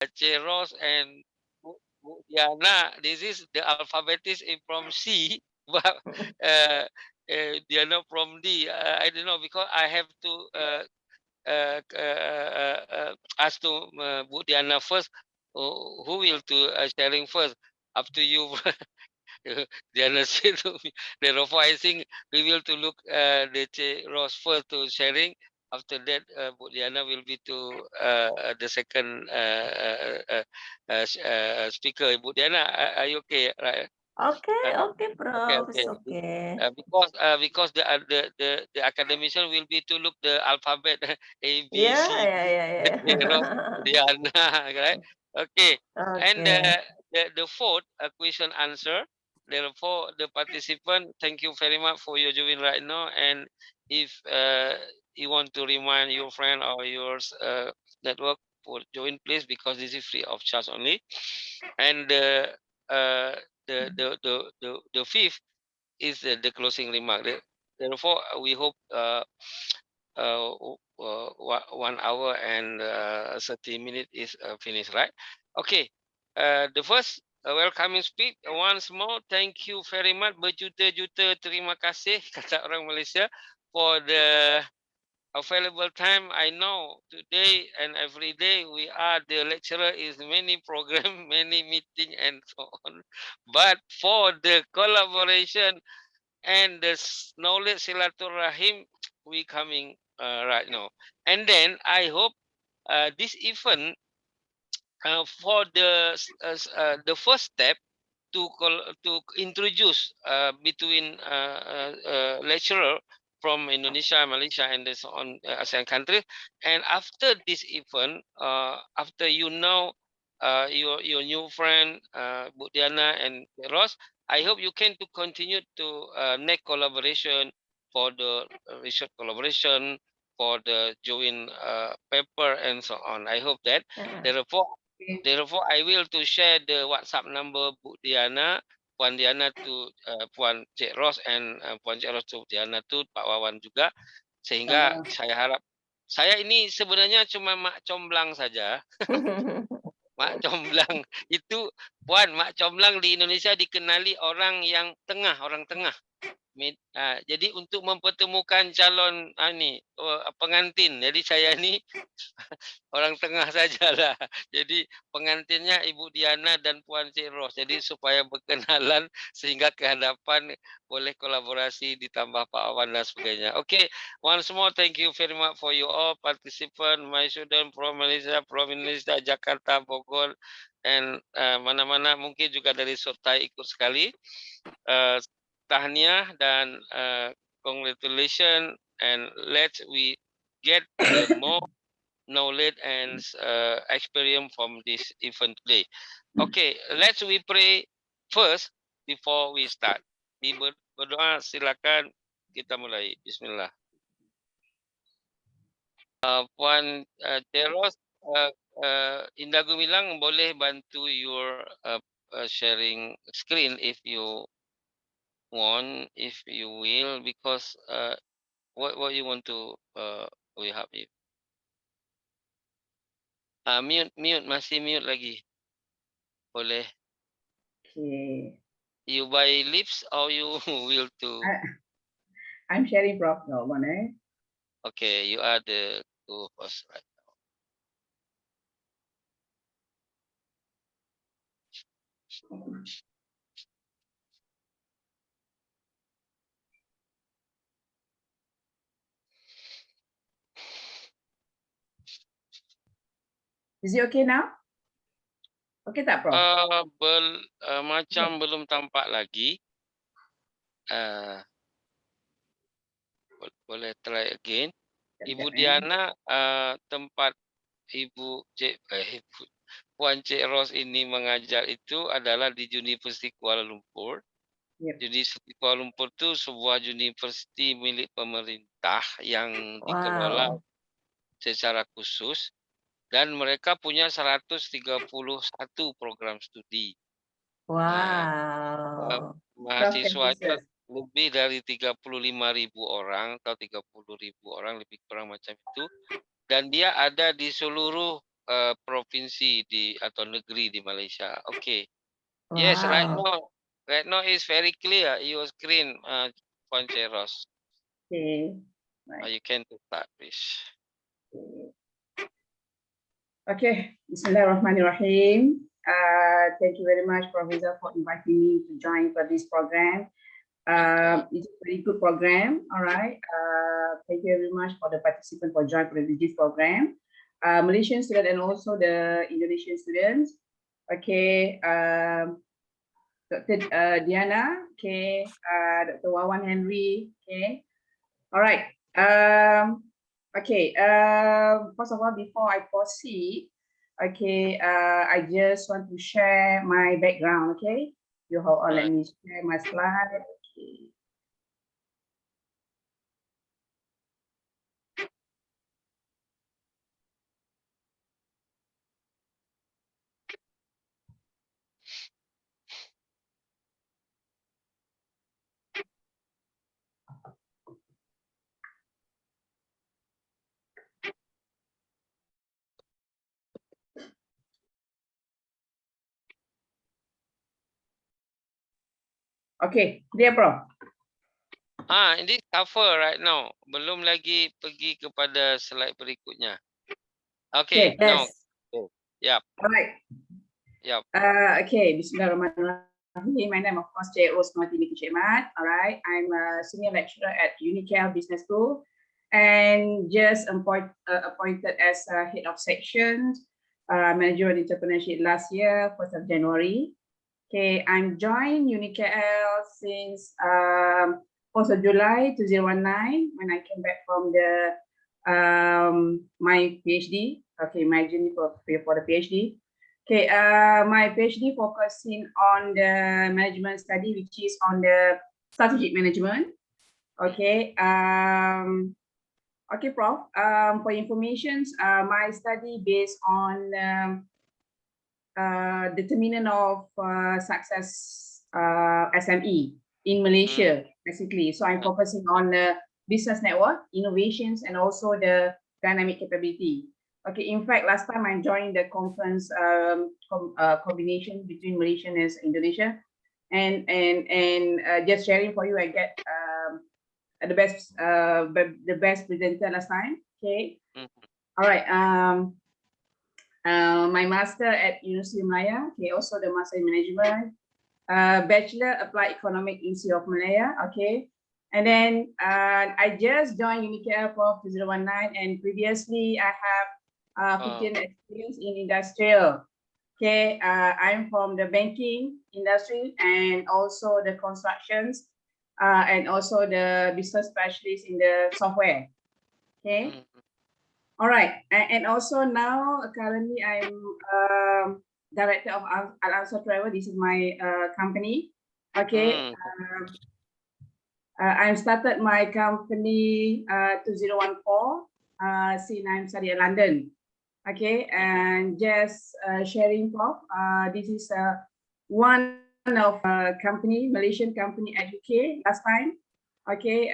Ceros and Bu Diana. This is the alphabet is from C, but Diana from D. I don't know because I have to ask to Bu Diana first. Who will to sharing first? Up to you. Diana said to me. Therefore, I think we will to look the Ross first to sharing. After that, Bu Diana will be to the second speaker. Bu Diana, are you okay? Right? Okay, Uh, okay, okay, Prof. okay. It's okay. Because the academician will be to look the alphabet A B Yeah, C yeah, D yeah, Ross yeah. Diana, right? Okay, and Okay. the fourth question answer. Therefore, the participant, thank you very much for your joining right now. And if you want to remind your friend or yours network for join, please, because this is free of charge only. And uh, the fifth is the closing remark. Therefore, we hope 1 hour and 30 minutes is finished, right? Okay. The first welcoming speak once more. Thank you very much. Berjuta-juta terima kasih kata orang Malaysia for the available time. I know today and every day we are the lecturer is many program, many meeting and so on. But for the collaboration and the knowledge silaturahim, we coming right now. And then I hope this event for the first step to introduce between lecturer from Indonesia, Malaysia, and so on ASEAN countries. And after this event, after you know your new friend Bu Diana and Ross, I hope you can to continue to next collaboration for the research collaboration for the joint paper and so on. I hope that Yeah. therefore Okay. Therefore, I will to share the WhatsApp number Bu Diana, Puan Diana to Puan Cik Ros and Puan Cik Ros to Diana to Pak Wawan juga. Sehingga Sama. saya harap saya ini sebenarnya cuma mak comblang saja. Mak comblang itu Puan, mak comblang di Indonesia dikenali orang yang tengah, orang tengah. Jadi untuk mempertemukan calon pengantin. Jadi saya ni orang tengah sajalah. Jadi pengantinnya Ibu Diana dan Puan Cik Ros. Jadi supaya berkenalan sehingga ke hadapan boleh kolaborasi ditambah Pak Awan dan sebagainya. Okay, once more thank you very much for you all participant, my student from Malaysia, from Indonesia, Jakarta, Bogor, and mana-mana mungkin juga dari Sotai ikut sekali. Tahniah dan congratulations and let's we get the more knowledge and experience from this event today. Okay, let's we pray first before we start. Berdoa, silakan kita mulai. Bismillah. Puan Teros, Indah Gumilang boleh bantu your sharing screen if you want, if you will, because what you want to we help you. Mute, masih mute lagi. Boleh. Okay. You buy lips or you will to? I'm sharing Prof. No one, eh? Okay, you are the co-host, right? Is it okay now? Okay tak, Prof? Macam belum tampak lagi. Boleh try again. Ibu Diana, tempat Ibu Puan Cik Ros ini mengajar itu adalah di Universiti Kuala Lumpur. Yep. Universiti Kuala Lumpur itu sebuah universiti milik pemerintah yang dikelola secara khusus dan mereka punya 131 program studi. Wow. Mahasiswanya lebih dari 35.000 orang atau 30.000 orang lebih kurang macam itu. Dan dia ada di seluruh provinsi atau negeri di Malaysia. Okay. Wow. Yes, right now is very clear. Your screen, Puan Cheros. Okay. Right. You can start, please. Okay. Bismillahirrahmanirrahim. Thank you very much, Professor, for inviting me to join for this program. It's a very good program. All right. Thank you very much for the participant for joining for this program. Malaysian students and also the Indonesian students. Okay. Dr. Diana. Okay. Dr. Wawan Henry. Okay. All right. Okay. First of all, before I proceed, okay, I just want to share my background. Okay. You hold on. Let me share my slide. Okay. Okay, clear, Prof. Ini cover right now. Belum lagi pergi kepada slide berikutnya. Okay, yes. now. Yep. All right. Yep. Okay, Bismillahirrahmanirrahim. My name, of course, Transformatyn. All right, I'm a senior lecturer at Unicel Business School and just appointed as head of section, manager of entrepreneurship last year, 1st of January. Okay, I'm joined Unicel since 1st of July 2019 when I came back from the my PhD. Okay, my journey for the PhD. Okay, my PhD focusing on the management study, which is on the strategic management. Okay, okay, Prof. For information, my study based on determinant of success SME in Malaysia, basically. So I'm focusing on the business network, innovations, and also the dynamic capability. Okay, in fact, last time I joined the conference combination between Malaysia and Indonesia, and just sharing for you, I get the best presenter last time. Okay, all right. My master at University of Malaya. Okay, also the master in management. Bachelor Applied Economic Institute of Malaya. Okay, and then I just joined Unicel for 2019, and previously I have 15 experience in industrial. Okay, I'm from the banking industry and also the constructions and also the business specialist in the software. Okay. All right, and also now currently I'm director of Al Ansar Travel. This is my company. Okay, I started my company 2014 since I'm studying at London. Okay, and just sharing, Prof. This is one of company, Malaysian company at UK last time. Okay,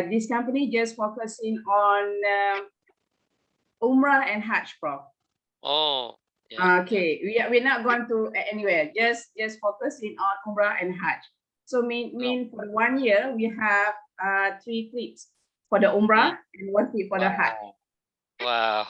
this company just focusing on Umrah and Hajj, Prof. Oh, yeah. Okay, we're not going to anywhere. Just focusing on Umrah and Hajj. So mean for 1 year we have 3 trips for the Umrah and 1 trip for the Hajj. Wow.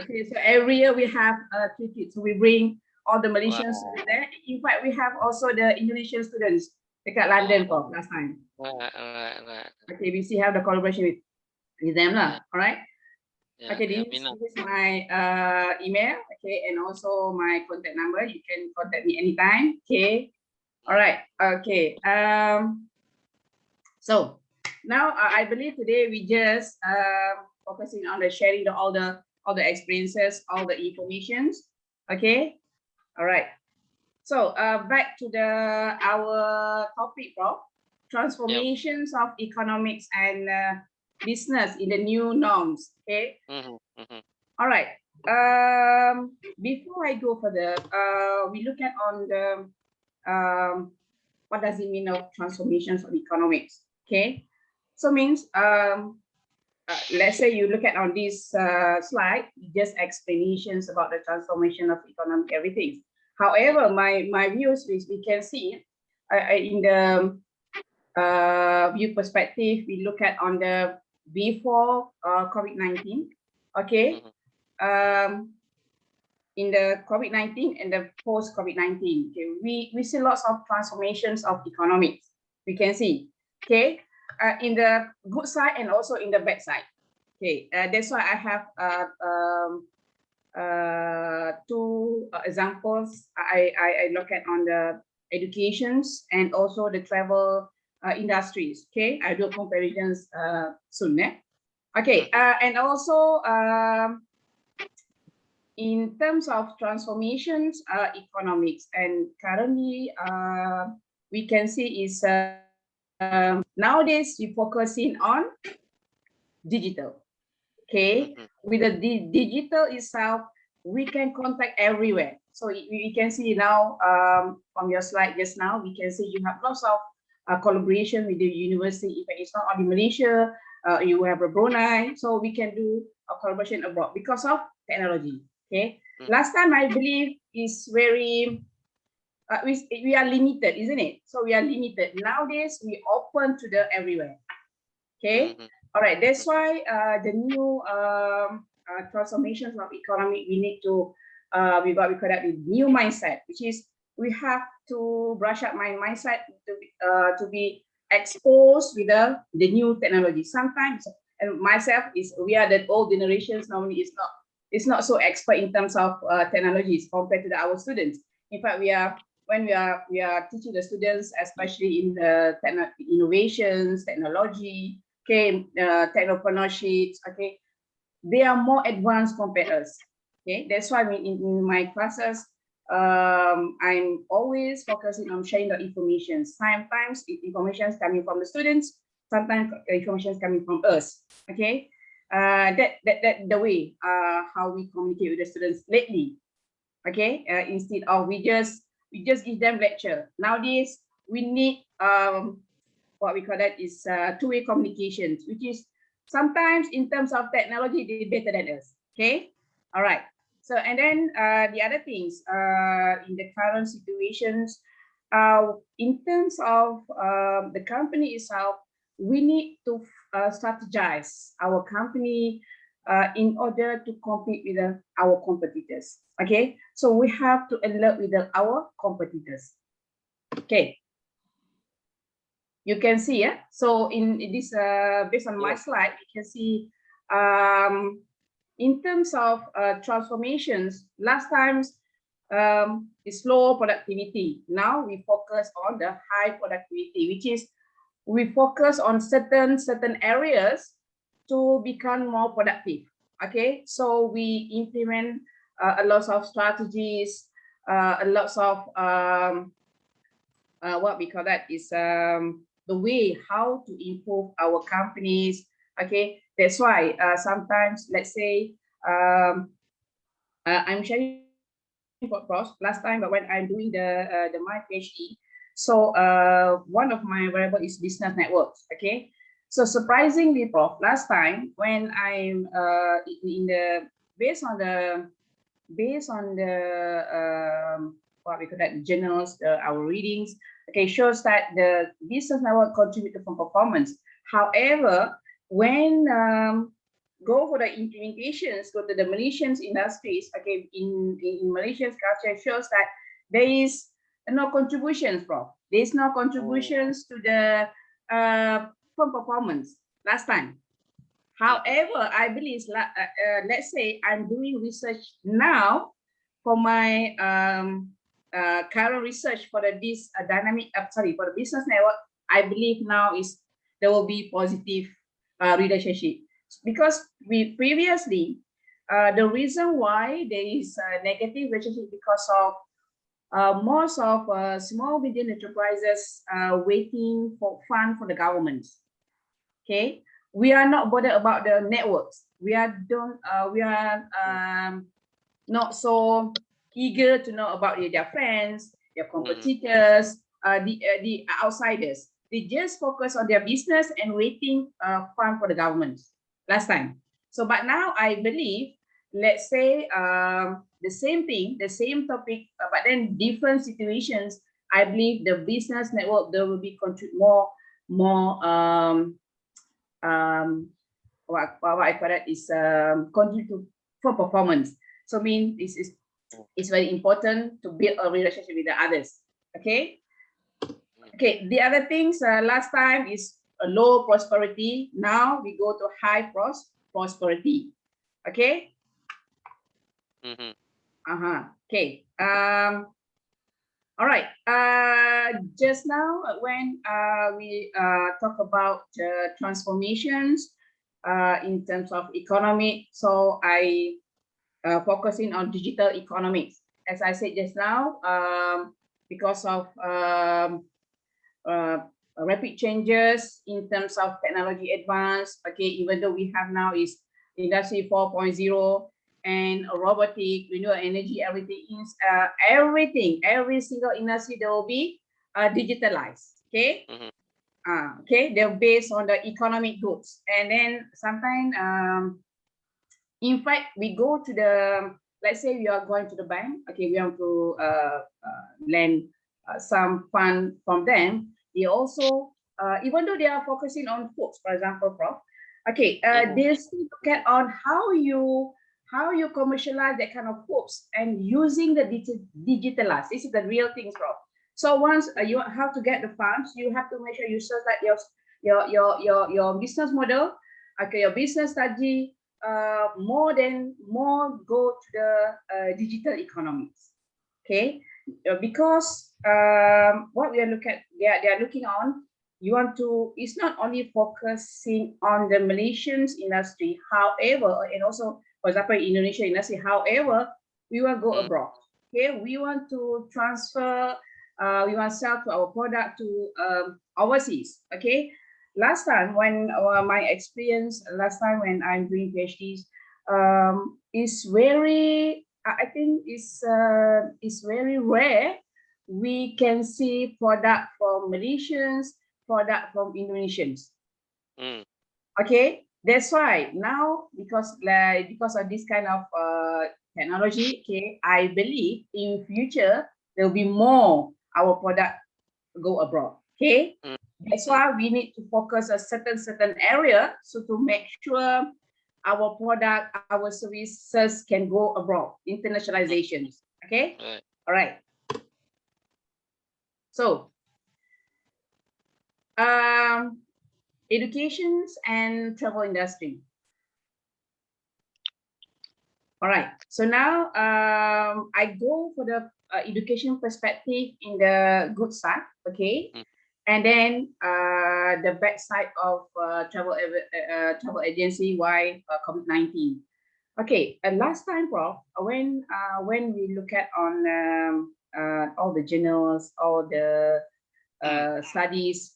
Okay, so every year we have 3 trips. So we bring all the Malaysians there. In fact, we have also the Indonesian students dekat London, Prof. Last time. Right. Okay, we still have the collaboration with them lah. All right. Yeah, Okay, this is my email, okay, and also my contact number. You can contact me anytime. Okay. All right. Okay. So now I believe today we just focusing on the sharing all the experiences, all the informations. Okay. All right. So back to our topic, Prof. Transformations of economics and business in the new norms. Okay. All right. Before I go further, we look at on the what does it mean of transformations of economics? Okay. So means let's say you look at on this slide, just explanations about the transformation of economic everything. However, my views is we can see in the view perspective, we look at on the before COVID-19, okay, in the COVID-19 and the post COVID-19, okay, we see lots of transformations of economics. We can see, okay, in the good side and also in the bad side. Okay, that's why I have two examples. I look at on the educations and also the travel industries. Okay, I do comparisons soon. Okay, and also in terms of transformations, economics, and currently we can see is nowadays we focusing on digital. Okay, with the digital itself, we can contact everywhere. So we can see now from your slide just now, we can see you have lots of collaboration with the university. If it's not only Malaysia, you have a Brunei, so we can do a collaboration abroad because of technology. Okay, last time I believe is very we are limited, isn't it? So we are limited. Nowadays we open to the everywhere. Okay, all right. That's why the new transformations of economy, we need to we call that the new mindset, which is we have to brush up my mindset to be exposed with the new technology. Sometimes, and myself is we are the old generations normally it's not so expert in terms of technologies compared to our students. In fact, we are when we are teaching the students, especially in the innovations, technology, okay, technopreneurship, okay, they are more advanced compared to us. Okay, that's why in my classes, I'm always focusing on sharing the information. Sometimes information is coming from the students, sometimes information is coming from us. Okay, that the way how we communicate with the students lately. Okay, instead of we just give them lecture. Nowadays we need what we call that is two-way communications, which is sometimes in terms of technology they're better than us. Okay, all right. So and then the other things in the current situations, in terms of the company itself, we need to strategize our company in order to compete with our competitors. Okay, so we have to alert with our competitors. Okay, you can see, yeah. So in this, based on my slide, you can see in terms of transformations, last times it's low productivity. Now we focus on the high productivity, which is we focus on certain areas to become more productive. Okay, so we implement a lot of strategies, a lot of what we call that is the way how to improve our companies. Okay, that's why sometimes let's say I'm sharing for Prof last time, but when I'm doing the my PhD, so one of my variable is business networks. Okay, so surprisingly, Prof, last time when I'm in the based on the what we call that journals, our readings, okay, shows that the business network contributed from performance. However, when go for the implementations, go to the Malaysian industries, okay, in Malaysian culture shows that there is no contributions from. There is no contributions to the from performance last time. However, I believe, let's say I'm doing research now for my current research for this dynamic, for the business network. I believe now is there will be positive relationship, because we previously the reason why there is a negative relationship because of most of small medium enterprises waiting for fund for the government. Okay, we are not bothered about the networks. We are not so eager to know about their friends, their competitors, the outsiders. They just focus on their business and waiting fund for the government. last time. So, but now I believe, let's say the same thing, the same topic, but then different situations. I believe the business network there will be more what I call it is contribute for performance. So mean this is it's very important to build a relationship with the others. Okay. Okay. The other things last time is a low prosperity. Now we go to high prosperity. Okay. Okay. All right. Just now when we talk about transformations in terms of economy, so I focusing on digital economics. As I said just now, because of rapid changes in terms of technology advance, okay, even though we have now is industry 4.0 and robotic, renewable energy, everything is every single industry there will be digitalized. Okay. Okay, they're based on the economic goods, and then sometimes in fact we go to the, let's say we are going to the bank, okay, we want to lend some fund from them. They also even though they are focusing on foods, for example, Prof, okay, they still look at on how you commercialize that kind of foods and using the digitalized. This is the real things, Prof. So once you have to get the funds, you have to make sure you search like your business model, okay, your business strategy, more go to the digital economies. Okay, because what we are looking at, they are looking on. You want to, it's not only focusing on the Malaysians industry, however, and also for example Indonesia industry, however, we will go abroad. Okay, we want to transfer, we want to sell to our product to overseas. Okay, last time when my experience last time when I'm doing PhDs is very, I think is very rare. We can see product from Malaysians, product from Indonesians. Okay, that's why now because of this kind of technology, okay, I believe in future there will be more our product go abroad. Okay, that's why we need to focus a certain area, so to make sure our product, our services can go abroad, internationalizations. Okay, all right. So educations and travel industry. All right. So now I go for the education perspective in the good side. Okay. And then the bad side of travel agency, why COVID-19. Okay, last time, Prof, when we look at on all the journals, all the studies,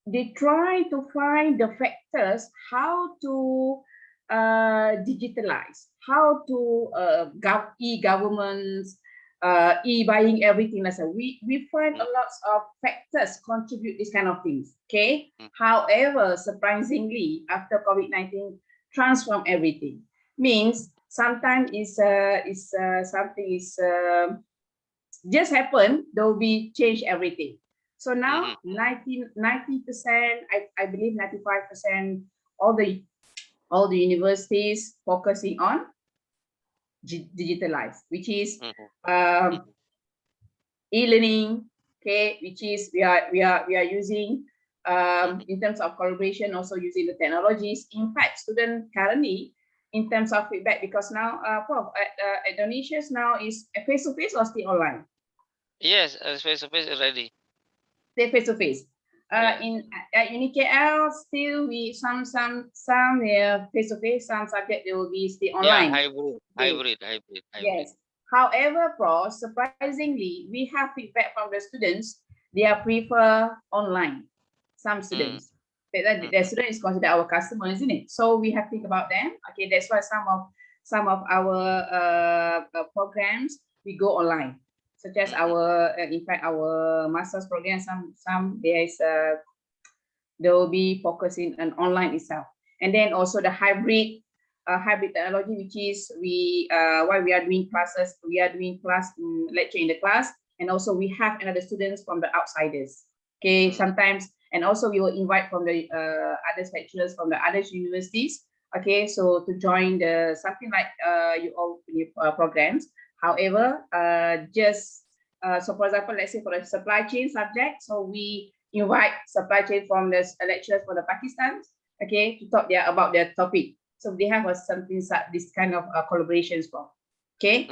they try to find the factors how to digitalize, how to e-governments, e-buying, everything. Like that. We find a lot of factors contribute these kind of things. Okay. However, surprisingly, after COVID-19 transform everything. Means sometimes is something is just happen, there will be change everything. So now 90%, I believe 95%, all the universities focusing on digitalize, which is e-learning, okay, which is we are using in terms of collaboration, also using the technologies. In fact, students currently in terms of feedback, because now Prof, at Indonesia's now is face-to-face or still online? Yes, face-to-face already. Still face-to-face. In UniKL, still we some face-to-face, some subject they will be still online. Yeah, hybrid. Yes. However, Prof, surprisingly, we have feedback from the students. They are prefer online. Some students, the student is considered our customer, isn't it? So we have to think about them. Okay, that's why some of our programs we go online, such as our in fact our master's program. Some there is they will be focusing on online itself. and then also the hybrid technology, which is while we are doing classes, we are doing lecture in the class, and also we have another students from the outsiders. Okay, sometimes, and also we will invite from the other lecturers from the other universities. Okay, so to join the something like you all programs. However, so for example, let's say for the supply chain subject, so we invite supply chain from the lecturers from the Pakistan, okay, to talk there about their topic. So they have something this kind of collaborations for. Okay,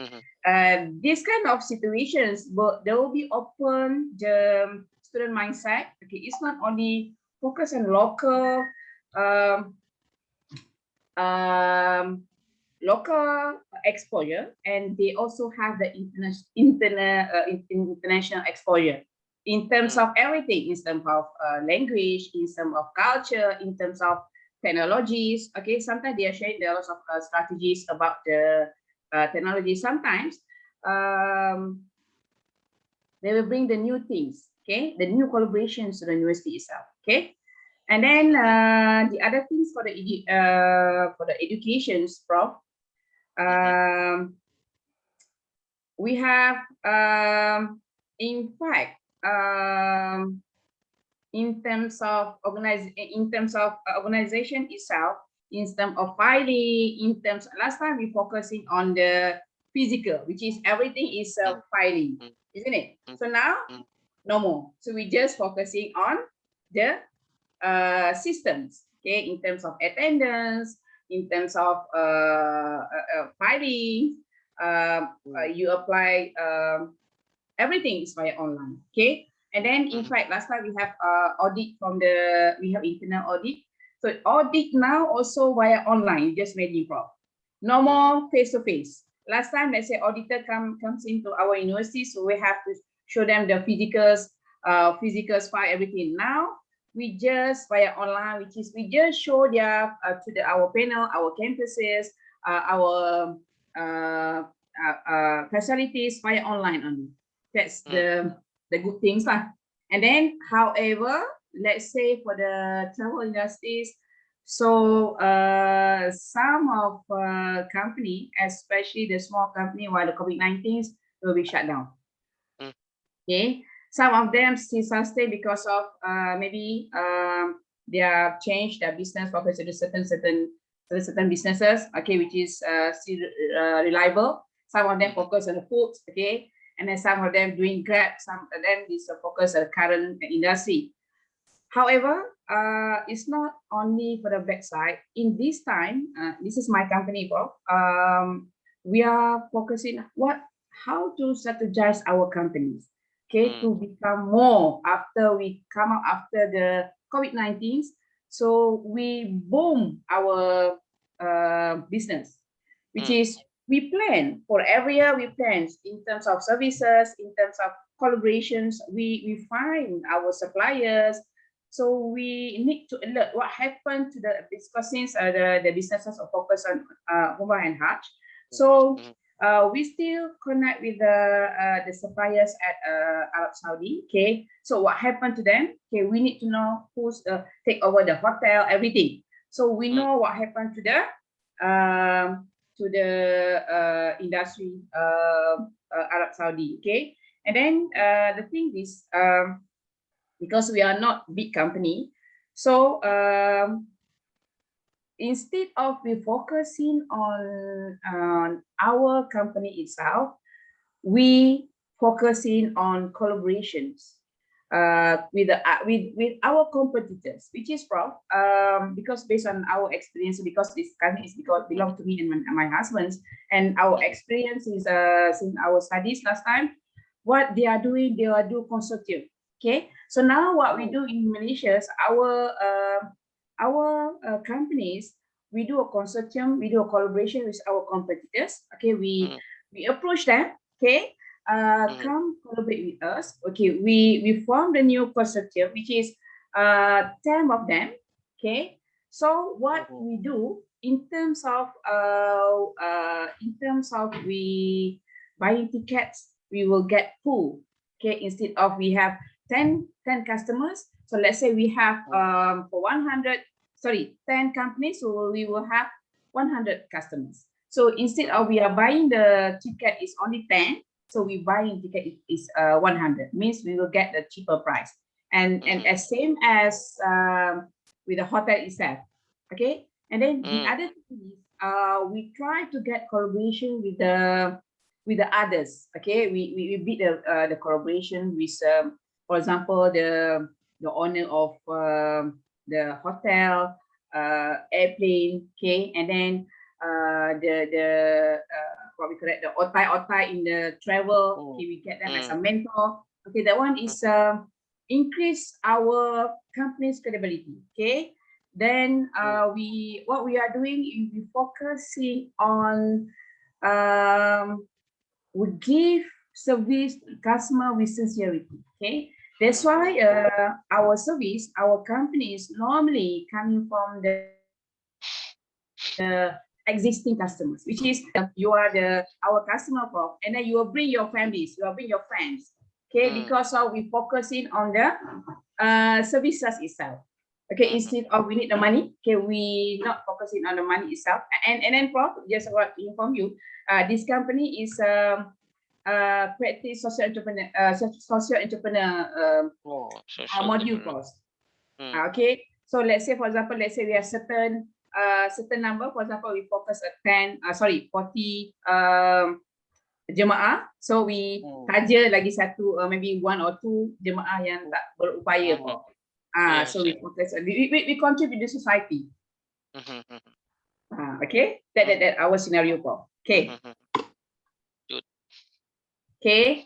this kind of situations, but they will be open the student mindset. Okay, it's not only focus on local local exposure, and they also have the international exposure in terms of everything, in terms of language, in terms of culture, in terms of technologies. Okay, sometimes they are sharing there are lots of strategies about the technology. Sometimes they will bring the new things, okay, the new collaborations to the university itself. Okay, and then the other things for the educations, Prof. We have, in fact, in terms of organization itself, in terms of filing, in terms last time we focusing on the physical, which is everything is filing, isn't it? So now no more. So we just focusing on the systems, okay, in terms of attendance, in terms of filing, you apply, everything is via online, okay. And then in fact last time we have audit from we have internal audit, so audit now also via online, just made it, Prof. No more face to face. Last time, let's say auditor comes into our university, so we have to show them the physicals file, everything. Now we just via online, which is we just show their our panel, our campuses, our facilities via online only. That's the good things lah. And then, however, let's say for the travel industries, so some of company, especially the small company, while the COVID-19 will be shut down. Okay, some of them still sustain because of maybe they have changed their business focus to certain businesses. Okay, which is still reliable. Some of them focus on the foods. Okay, and then some of them doing Grab. Some of them is focus on the current industry. However, it's not only for the backside. In this time, this is my company, Bob. We are focusing how to strategize our companies, okay, to become more after we come out after the COVID-19. So we boom our business, which is we plan for every year. We plan in terms of services, in terms of collaborations. We find our suppliers. So we need to alert what happened to because since the businesses are focused on Humrah and Hajj. So we still connect with the suppliers at Arab Saudi. Okay, so what happened to them? Okay, we need to know who's take over the hotel, everything. So we know what happened to the industry, Arab Saudi. Okay, and then the thing is, because we are not big company, so instead of we focusing on our company itself, we focusing on collaborations with our competitors, which is because based on our experience, because this company is belong to me and my husband's, and our experience is since our studies last time, what they are doing, they are do consortium. Okay, so now what we do in Malaysia is our companies, we do a consortium, we do a collaboration with our competitors. Okay, we approach them. Okay, come collaborate with us. Okay, we form the new consortium, which is 10 of them. Okay, so what we do in terms of we buying tickets, we will get full. Okay, instead of we have 10 customers. So let's say we have for 100 10 companies, so we will have 100 customers. So instead of we are buying the ticket is only 10, so we buying ticket is 100, means we will get the cheaper price. And as same as with the hotel itself. Okay. And then the other thing is we try to get collaboration with the others. Okay, we beat the collaboration with for example the owner of the hotel, airplane, okay, and then the what we call it, the otai in the travel, okay, we get them as a mentor. Okay, that one is increase our company's credibility. Okay, then what we are doing is we focusing on we give service to customer with sincerity. Okay, that's why our service, our company is normally coming from the existing customers, which is you are our customer, Prof, and then you will bring your families, you will bring your friends. Okay, because of we focusing on the services itself. Okay, instead of we need the money, okay, we not focusing on the money itself. And then, Prof, just what to inform you, this company is practice social entrepreneur module course. Okay, so let's say, for example, let's say we have certain number, for example, we focus at 40 jemaah, so we saja lagi satu maybe 1 or 2 jemaah yang tak berupaya for. So we focus, we contribute to society. Okay, that our scenario for. Okay. Okay.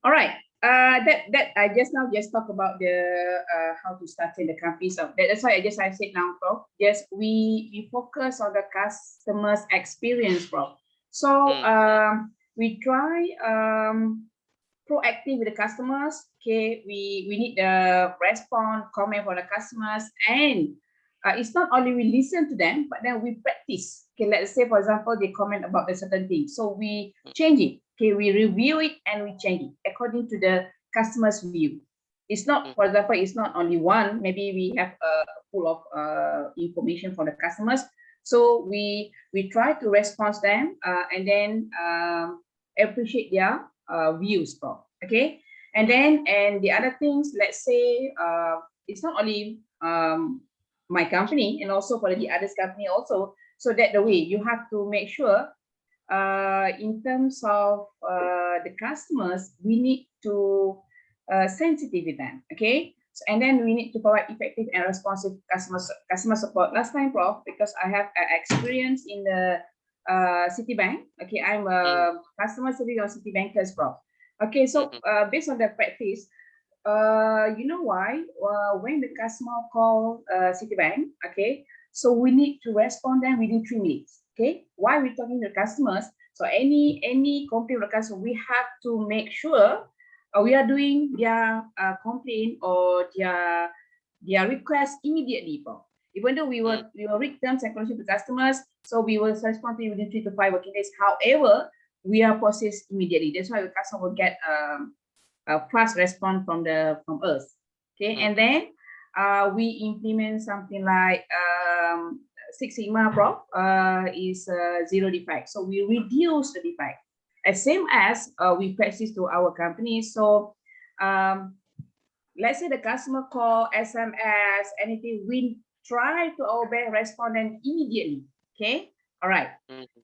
All right. That I just talk about the how to start in the company. So that's why I said now, Prof. Yes, we focus on the customer's experience, Prof. So we try proactive with the customers. Okay, we need the response, comment from the customers, and it's not only we listen to them, but then we practice. Okay, let's say, for example, they comment about a certain thing, so we change it. Okay, we review it and we change it according to the customer's view. It's not, for example, it's not only one. Maybe we have full of information from the customers, so we try to respond to them and then appreciate their views, Prof. Okay, and then the other things, let's say it's not only my company and also for the others company also. So that the way you have to make sure in terms of the customers, we need to sensitive with them. Okay, so, and then we need to provide effective and responsive customer support. Last time, Prof, because I have experience in the Citibank. Okay, I'm a customer service on Citibankers, Prof. Okay, so based on that practice, you know why? When the customer call Citibank, okay, so we need to respond them within 3 minutes. Okay, why we talking to customers? So any complaint with customer, we have to make sure we are doing their complaint or their request immediately, Prof. Even though we will read terms and conditions to customers, so we will respond to within 3 to 5 working days. However, we are processed immediately. That's why the customer will get a fast response from us. Okay, and then we implement something like Six Sigma, Prof, is zero defect. So we reduce the defect, as same as we practice to our company. So let's say the customer call, SMS, anything, we try to obey, respond them immediately. Okay, all right.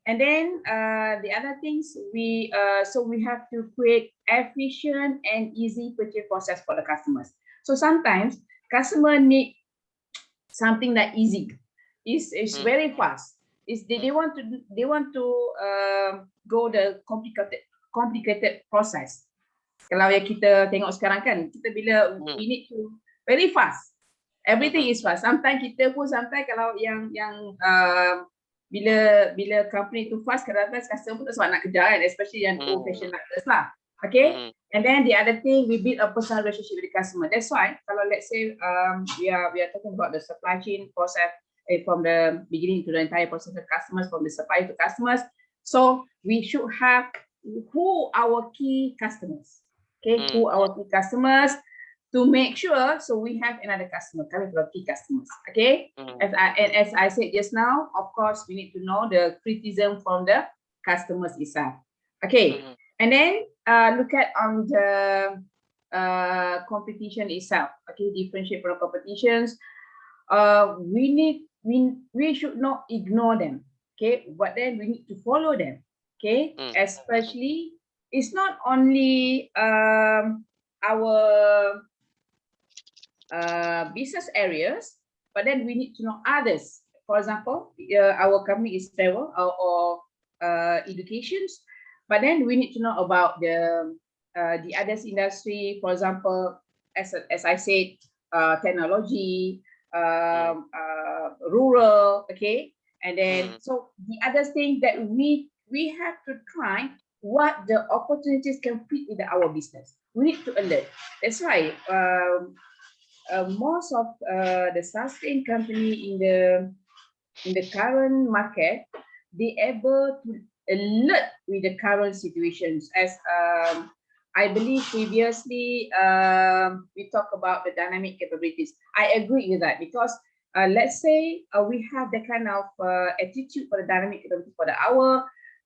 And then the other things, we have to create efficient and easy purchase process for the customers. So sometimes customer need something that easy. It's very fast. They want to go the complicated process. Kalau yang kita tengok sekarang kan, kita bila we need to very fast. Everything is fast. Sometimes kita pun kalau yang bila company tu fast, kadang-kadang customer pun tak sempat nak kejar kan, especially yang old fashion like us lah. Okay, and then the other thing, we build a personal relationship with the customer. That's why kalau let's say we are talking about the supply chain process from the beginning to the entire process of customers, from the supply to customers. So we should have who our key customers. Okay, who our key customers. to make sure, so we have another customer coming from key customers. Okay, as I said just now, of course we need to know the criticism from the customers itself. Okay, and then look at on the competition itself. Okay, differentiate from competitions. We should not ignore them. Okay, but then we need to follow them. Okay, especially it's not only our business areas, but then we need to know others. For example, our company is travel or educations, but then we need to know about the others industry. For example, as I said, technology, rural, okay, and then so the other thing that we have to try what the opportunities can fit in our business. We need to alert. That's why most of the sustain company in the current market, they able to alert with the current situations. As I believe previously we talked about the dynamic capabilities. I agree with that because let's say we have the kind of attitude for the dynamic capability for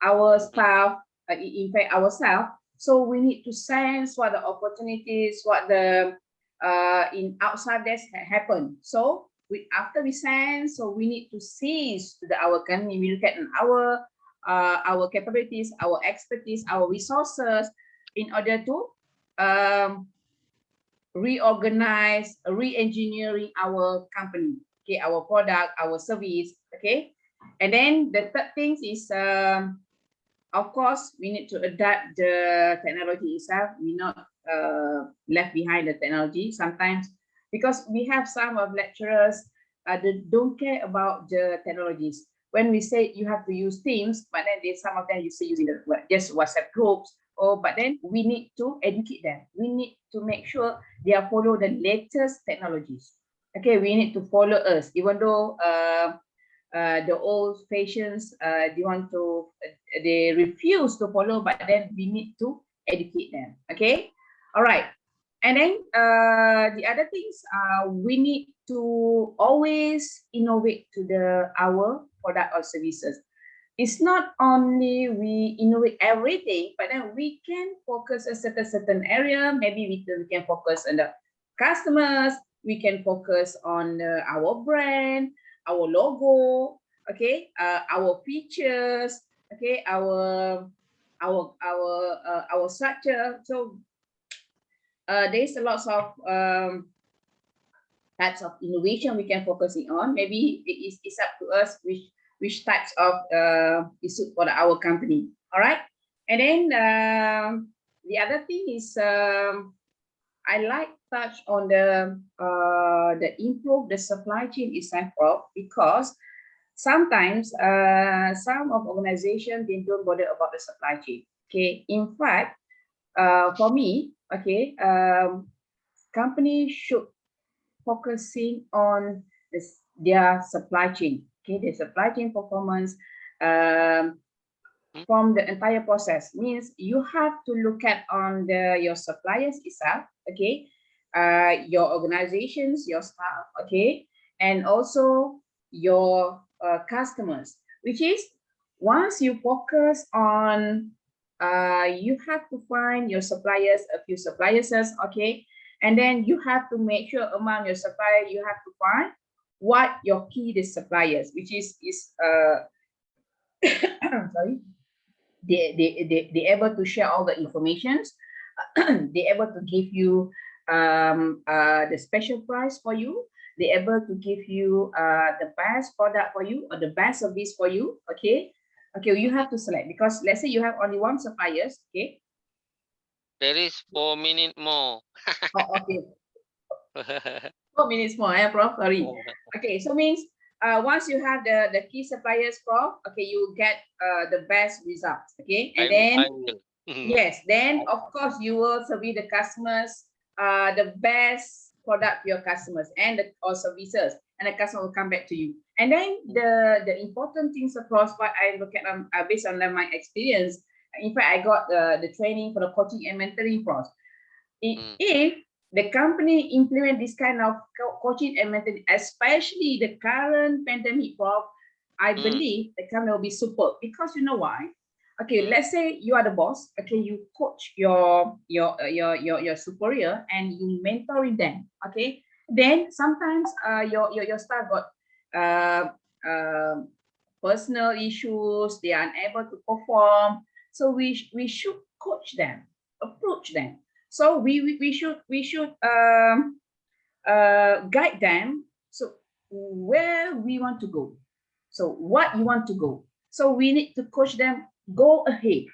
our staff, in fact ourselves. So we need to sense what the opportunities, what the in outside this happen. So after we sense, so we need to seize our company. We look at our capabilities, our expertise, our resources in order to reorganize, re-engineering our company. Okay, our product, our service. Okay, and then the third thing is of course we need to adapt the technology itself. We not left behind the technology sometimes because we have some of lecturers that don't care about the technologies. When we say you have to use Teams, but then some of them you say using just WhatsApp groups. But then we need to educate them. We need to make sure they are follow the latest technologies. Okay, we need to follow us, even though the old patients they refuse to follow, but then we need to educate them. Okay, all right. And then the other things we need to always innovate to our product or services. It's not only we innovate everything, but then we can focus a certain area. Maybe we can focus on the customers. We can focus on our brand, our logo, okay, our features, okay, our structure. So there's a lot of types of innovation we can focusing on. Maybe it's up to us which types of is suit for our company. All right, and then the other thing is I like touch on the improve the supply chain itself, because sometimes some of organizations they don't bother about the supply chain. Okay, in fact, for me, okay, companies should focusing on their supply chain. Okay, the supply chain performance from the entire process means you have to look at on your suppliers itself. Okay, your organizations, your staff. Okay, and also your customers, which is once you focus on you have to find your suppliers, a few suppliers. Okay, and then you have to make sure among your suppliers you have to find what your key suppliers, which is sorry, they able to share all the informations. They able to give you the special price for you. They able to give you the best product for you or the best service for you. Okay, you have to select, because let's say you have only one suppliers. Okay, there is 4 minutes more. okay. 4 minutes more, Prof. Sorry. Okay, so means once you have the key suppliers, Prof, okay, you get the best results. Okay, and then yes, then of course you will serve the customers the best product for your customers and or services, and the customer will come back to you. And then the important things, of course, what I look at based on my experience. In fact, I got the training for the coaching and mentoring, Prof. If the company implement this kind of coaching and mentoring, especially the current pandemic, Prof, I believe the company will be super, because you know why? Okay, let's say you are the boss. Okay, you coach your superior and you mentoring them. Okay, then sometimes your staff got uh, uh, personal issues. They are unable to perform. So we should coach them, approach them. So we should guide them. So where we want to go. So what you want to go. So we need to coach them. Go ahead.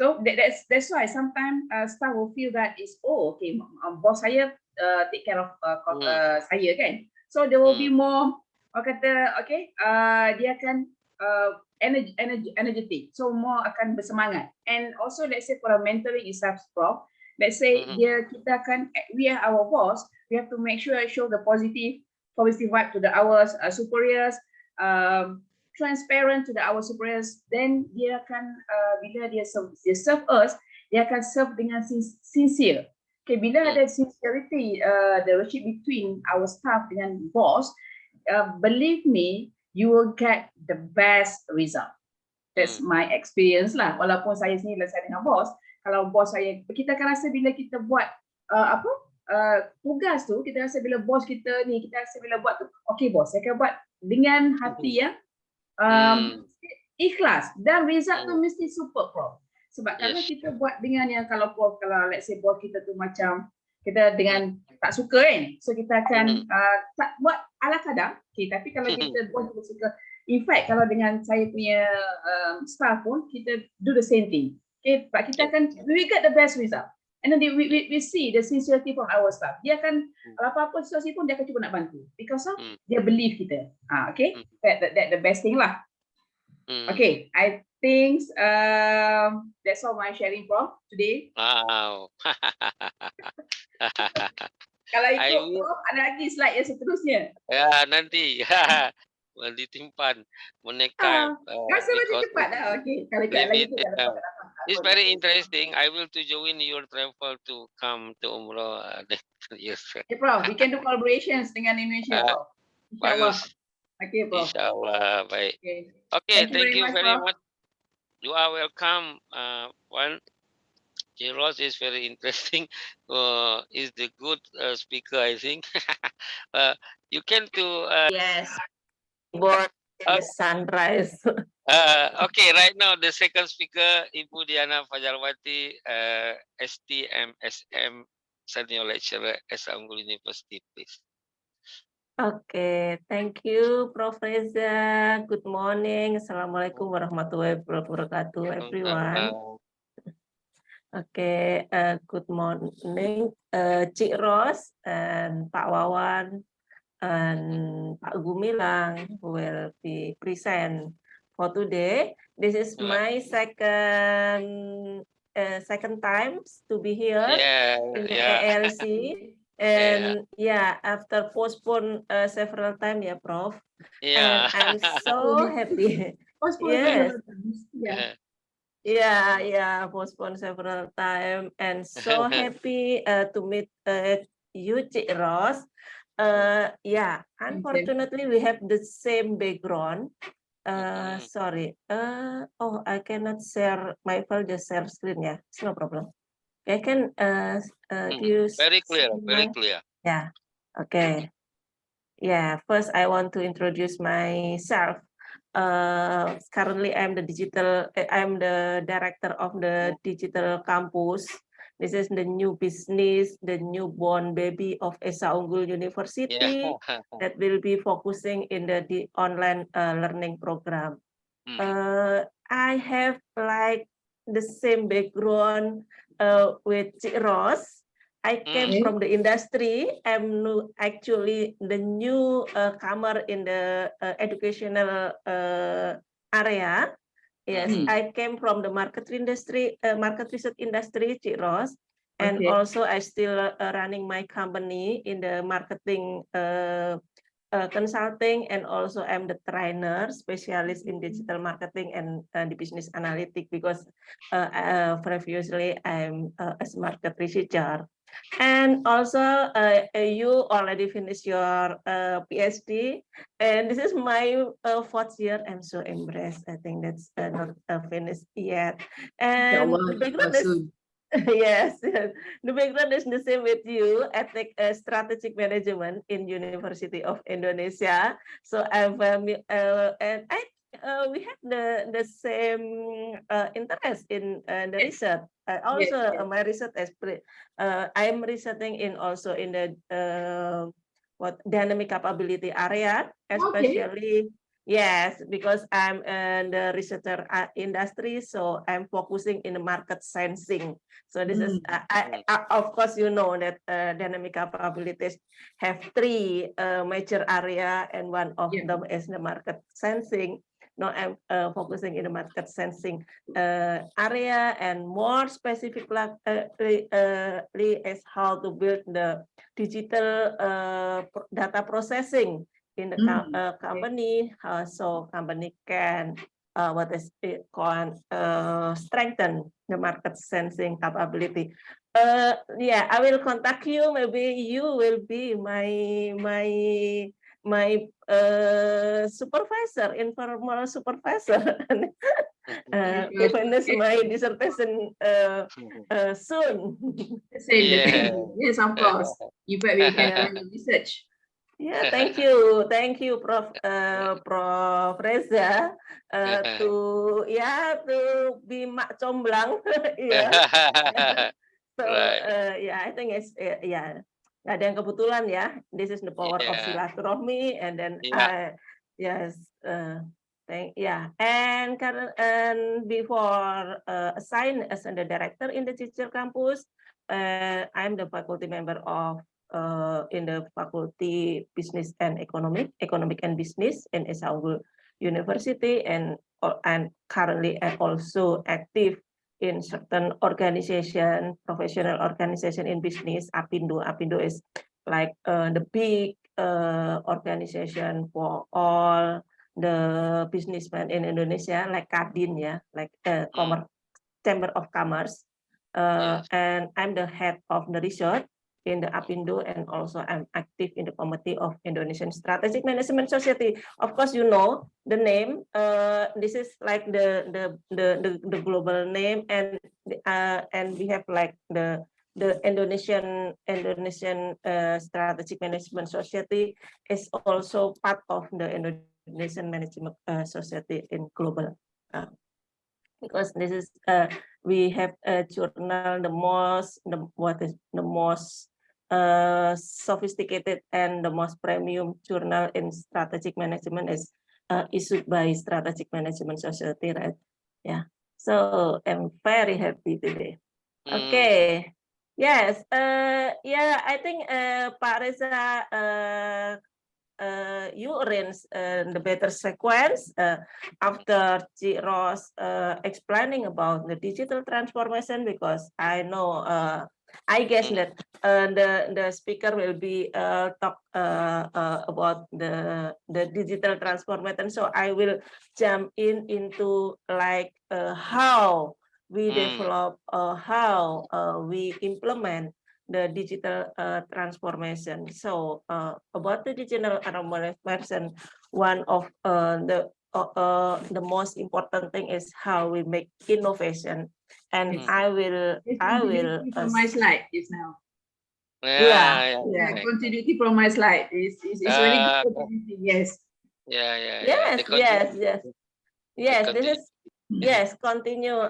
So that's why sometimes staff will feel that is, oh, okay, boss saya take care of saya kan. So there will be more, kata okay, dia akan energetic, so more akan bersemangat. And also let's say for a mentoring itself, Prof, let's say kita akan, we are our boss, we have to make sure show the positive vibe to our superiors, transparent to our superiors. Then dia akan bila dia serve us, dia akan serve dengan sincere. Okay, bila ada sincerity, the relationship between our staff dengan boss, believe me, you will get the best result. That's my experience lah. Walaupun saya sendiri saya dengan bos, kalau bos saya, kita akan rasa bila kita buat tugas tu, kita rasa bila bos kita ni, kita rasa bila buat tu, okay bos, saya akan buat dengan hati ya, ikhlas, dan result tu mesti super, Prof. Sebab kalau kita buat dengan yang kalau let's say bos kita tu macam kita dengan tak suka kan, so kita akan tak buat ala kadar. Okay, tapi kalau kita bos kita suka, in fact kalau dengan saya punya staff pun kita do the same thing. Okay, but kita akan we get the best result. And then we see the sincerity from our staff. Dia akan apa-apa situasi pun dia akan cuba nak bantu because dia believe kita. Okay, that the best thing lah. Okay, I think that's all my sharing, Prof, today. Wow. Kalau ikut Prof, ada lagi slide yang seterusnya. Ya, nanti. Ditimpan, menekan. Rasa macam cepat dah. Okay, kalau lagi tu tak dapat. It's very interesting. I will to join your travel to come to Umrah next year. Okay, Prof, we can do collaborations dengan Indonesia, Prof. InsyaAllah. Okay, Prof. InsyaAllah, baik. Okay, thank you very much. You are welcome. One, Ross is very interesting. Is the good speaker, I think. You can to yes, board sunrise. Okay, right now the second speaker, Ibu Diana Fajarwati, STMSM Senior Lecturer at Unggul University, please. Okay, thank you, Prof. Reza. Good morning. Assalamualaikum warahmatullahi wabarakatuh, everyone. Okay, good morning, Cik Ros and Pak Wawan and Pak Gumilang who will be present for today. This is my second time to be here in the ALC. And after postpone several times, Prof. And I'm so happy. Postpone several times, and so happy to meet you, Cik Ros. Unfortunately, we have the same background. Sorry. I cannot share my file. Just share screen. Yeah, it's no problem. I can use very clear, very clear. Yeah. Okay. Yeah. First, I want to introduce myself. Currently, I'm the director of the digital campus. This is the new business, the newborn baby of Esa Unggul University that will be focusing in the online learning program. I have like the same background with Cik Ros. I came from the industry. I'm actually the new comer in the educational area. Yes, I came from the market research industry, Cik Ros, and also I still running my company in the marketing consulting, and also I'm the trainer specialist in digital marketing and the business analytics, because previously I'm a market researcher. And also, you already finished your PhD, and this is my fourth year. I'm so embarrassed. I think that's not finished yet. And the background is soon. yes, yes, the background is the same with you. I take strategic management in University of Indonesia. So and I we have the same interest in the research. Also, my research is I'm researching in also in the what dynamic capability area, especially yes, because I'm in the researcher industry, so I'm focusing in the market sensing. So this is of course you know that dynamic capabilities have three major area, and one of them is the market sensing. Now I'm focusing in the market sensing area, and more specifically is how to build the digital data processing in the company, so company can what is it called strengthen the market sensing capability. Yeah, I will contact you. Maybe you will be my supervisor, informal supervisor. To finish my dissertation soon. Yeah. Yes, of course. You bet we can join the research. Yeah, thank you, Prof. Reza, to be mak comblang, yeah. So Right. I think it's yeah, nggak ada yang kebetulan ya. This is the power of Yeah. silaturahmi, and then Yeah. yes, and before assigned as the director in the teacher campus, I'm the faculty member of in the faculty business and economic and business in Esaunggul University, and currently I'm also active in certain organization, professional organization in business. Apindo is like the big organization for all the businessmen in Indonesia, like Kadin, yeah, like Chamber of Commerce. Yes. And I'm the head of the research in the Apindo, and also I'm active in the committee of Indonesian Strategic Management Society. Of course, you know the name. This is like the global name, and we have like the Indonesian Strategic Management Society is also part of the Indonesian Management Society in global. Because this is we have a journal, what is the most sophisticated and the most premium journal in strategic management is issued by Strategic Management Society, right? Yeah. So I'm very happy today. Okay. Yes. Yeah. I think Pak Reza you arrange the better sequence after Ci Ros explaining about the digital transformation, because I know I guess that the speaker will be talk about the digital transformation. So I will jump into like how we develop, how we implement the digital transformation. So about the digital transformation, one of the most important thing is how we make innovation. And I will from my slide is now. yeah. Continuity from my slide is very good. Yes. Yes. This is yes. Continue.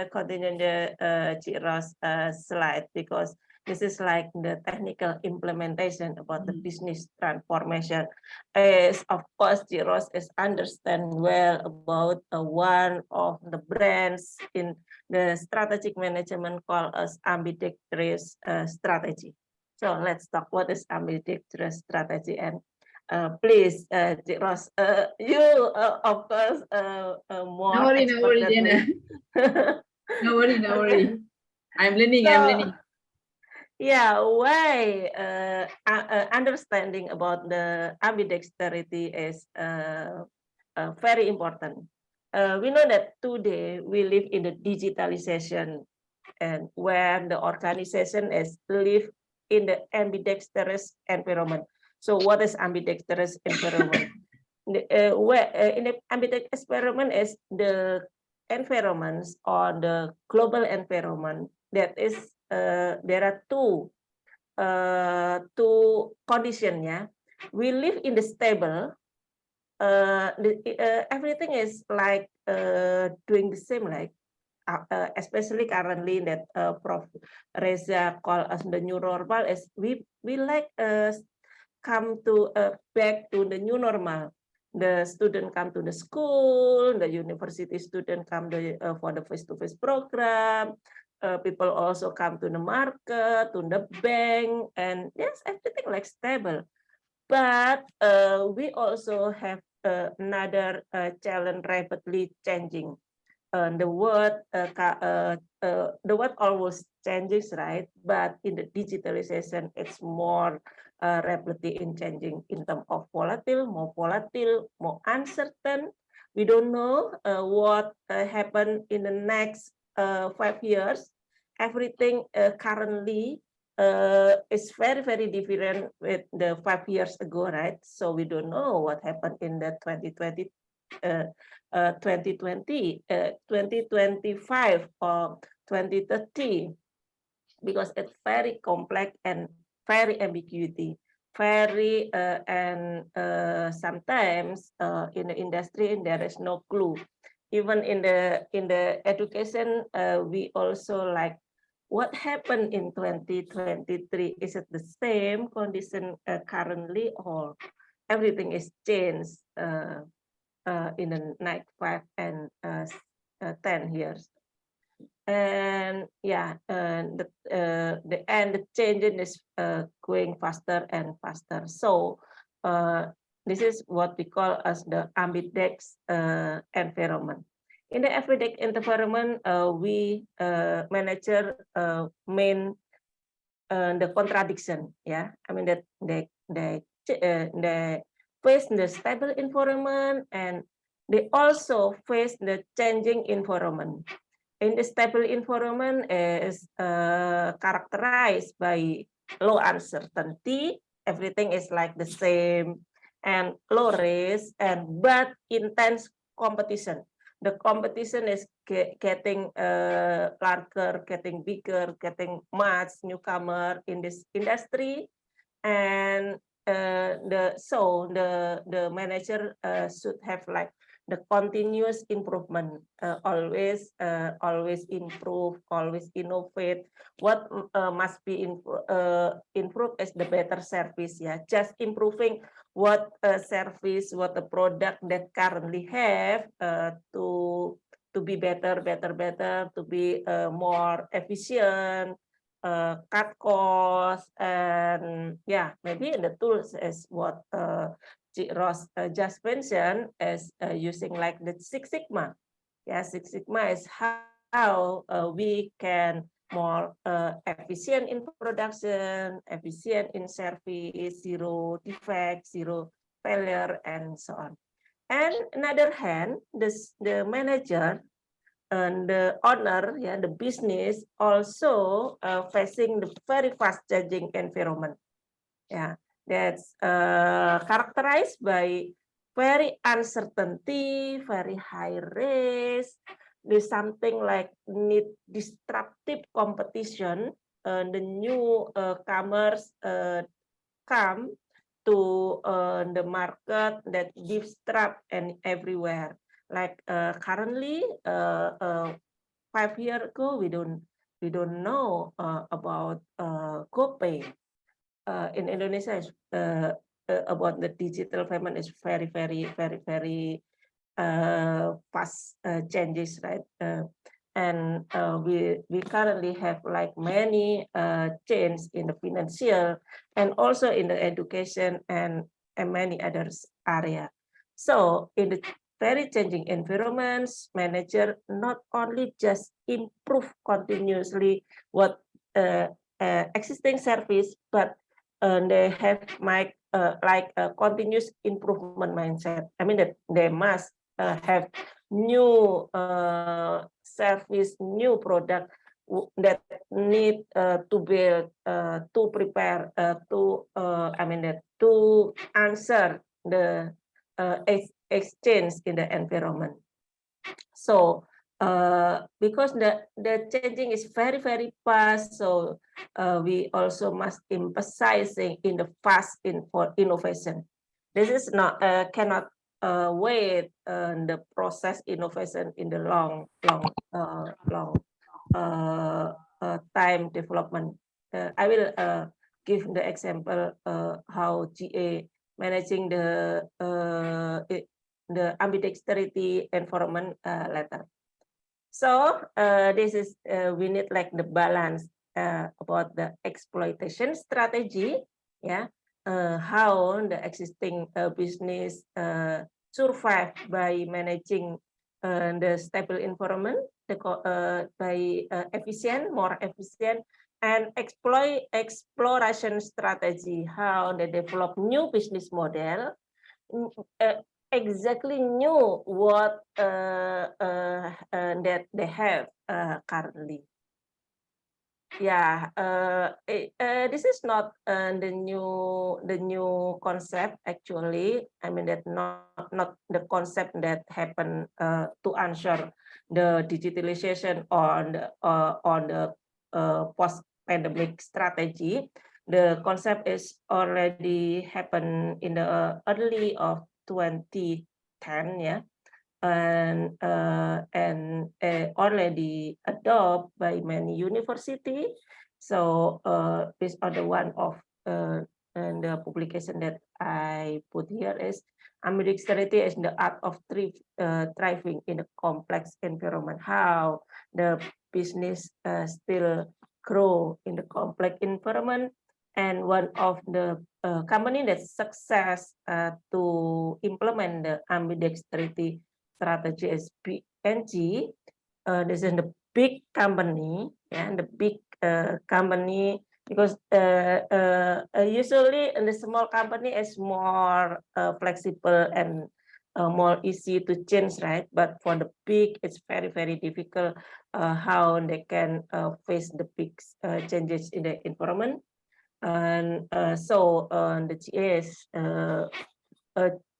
Continue the Ci Ros slide, because this is like the technical implementation about the business transformation. As of course, Ci Ros is understand well about one of the brands in the strategic management called as ambidextrous strategy. So let's talk what is ambidextrous strategy, and please, Cik Ros, you of course more No worry, than me. No worry. I'm learning. Yeah, why understanding about the ambidexterity is very important. We know that today we live in the digitalization and where the organization is live in the ambidextrous environment. So what is ambidextrous environment? In the ambidextrous environment is the environments or the global environment that is there are two conditions. Yeah, we live in the stable. Everything is like doing the same, like especially currently that Prof. Reza call us the new normal is we like come to back to the new normal. The student come to the school, the university student come for the face-to-face program. People also come to the market, to the bank, and yes, everything like stable. But we also have another challenge rapidly changing. The word always changes, right? But in the digitalization, it's more rapidly in changing in terms of volatile, more uncertain. We don't know what happened in the next 5 years. Everything currently is very different with the 5 years ago, right? So we don't know what happened in the 2020, 2020, 2025 or 2030, because it's very complex and very ambiguity, very and sometimes in the industry there is no clue. Even in the education, we also like what happened in 2023. Is it the same condition currently, or everything is changed in the next 5 and 10 years? And yeah, the changing is going faster and faster. So this is what we call as the ambidextrous environment. In the ambidextrous environment, we manager main the contradiction. Yeah, I mean that they face the stable environment, and they also face the changing environment. In the stable environment is characterized by low uncertainty, everything is like the same, and low risk, and but intense competition. The competition is getting larger, getting bigger, getting much newcomer in this industry, and the manager should have like the continuous improvement, always improve, always innovate. What must be improved is the better service. Yeah, just improving what service, what the product that currently have to be better, to be more efficient, cut costs, and yeah, maybe the tools is what Ross just mentioned, as using like the Six Sigma. Yeah, Six Sigma is how we can more efficient in production, efficient in service, zero defect, zero failure, and so on. And another hand, the manager and the owner, yeah, the business also facing the very fast changing environment. Yeah, that's characterized by very uncertainty, very high risk. There's something like need disruptive competition. The new comers come to the market that disrupt and everywhere. Like currently, 5 years ago, we don't know about GoPay. In Indonesia, is about the digital payment is very fast changes, right? And we currently have like many change in the financial and also in the education and many others area. So in the very changing environments, manager not only just improve continuously what existing service, but they have like a continuous improvement mindset. I mean that they must have new service, new product that need to build, to prepare, to to answer the exchange in the environment. So because the changing is very fast, so we also must emphasizing in the fast for innovation. This is not cannot wait the process innovation in the long time development. I will give the example how GA managing the ambidexterity environment later. So this is we need like the balance about the exploitation strategy, yeah, how the existing business survive by managing the stable environment, by more efficient, and exploration strategy, how they develop new business model, exactly knew what that they have currently. Yeah, this is not the new concept actually. I mean that not the concept that happened to answer the digitalization on the post pandemic strategy. The concept is already happened in the early of 2010, yeah, and already adopted by many university. So based on the one of and the publication that I put here is ambidexterity is the art of thriving in a complex environment. How the business still grow in the complex environment, and one of the company that success to implement the ambidexterity strategy is PNG. This is the big company, and the big company, because usually the small company is more flexible and more easy to change, right? But for the big, it's very difficult how they can face the big changes in the environment. And so the GA is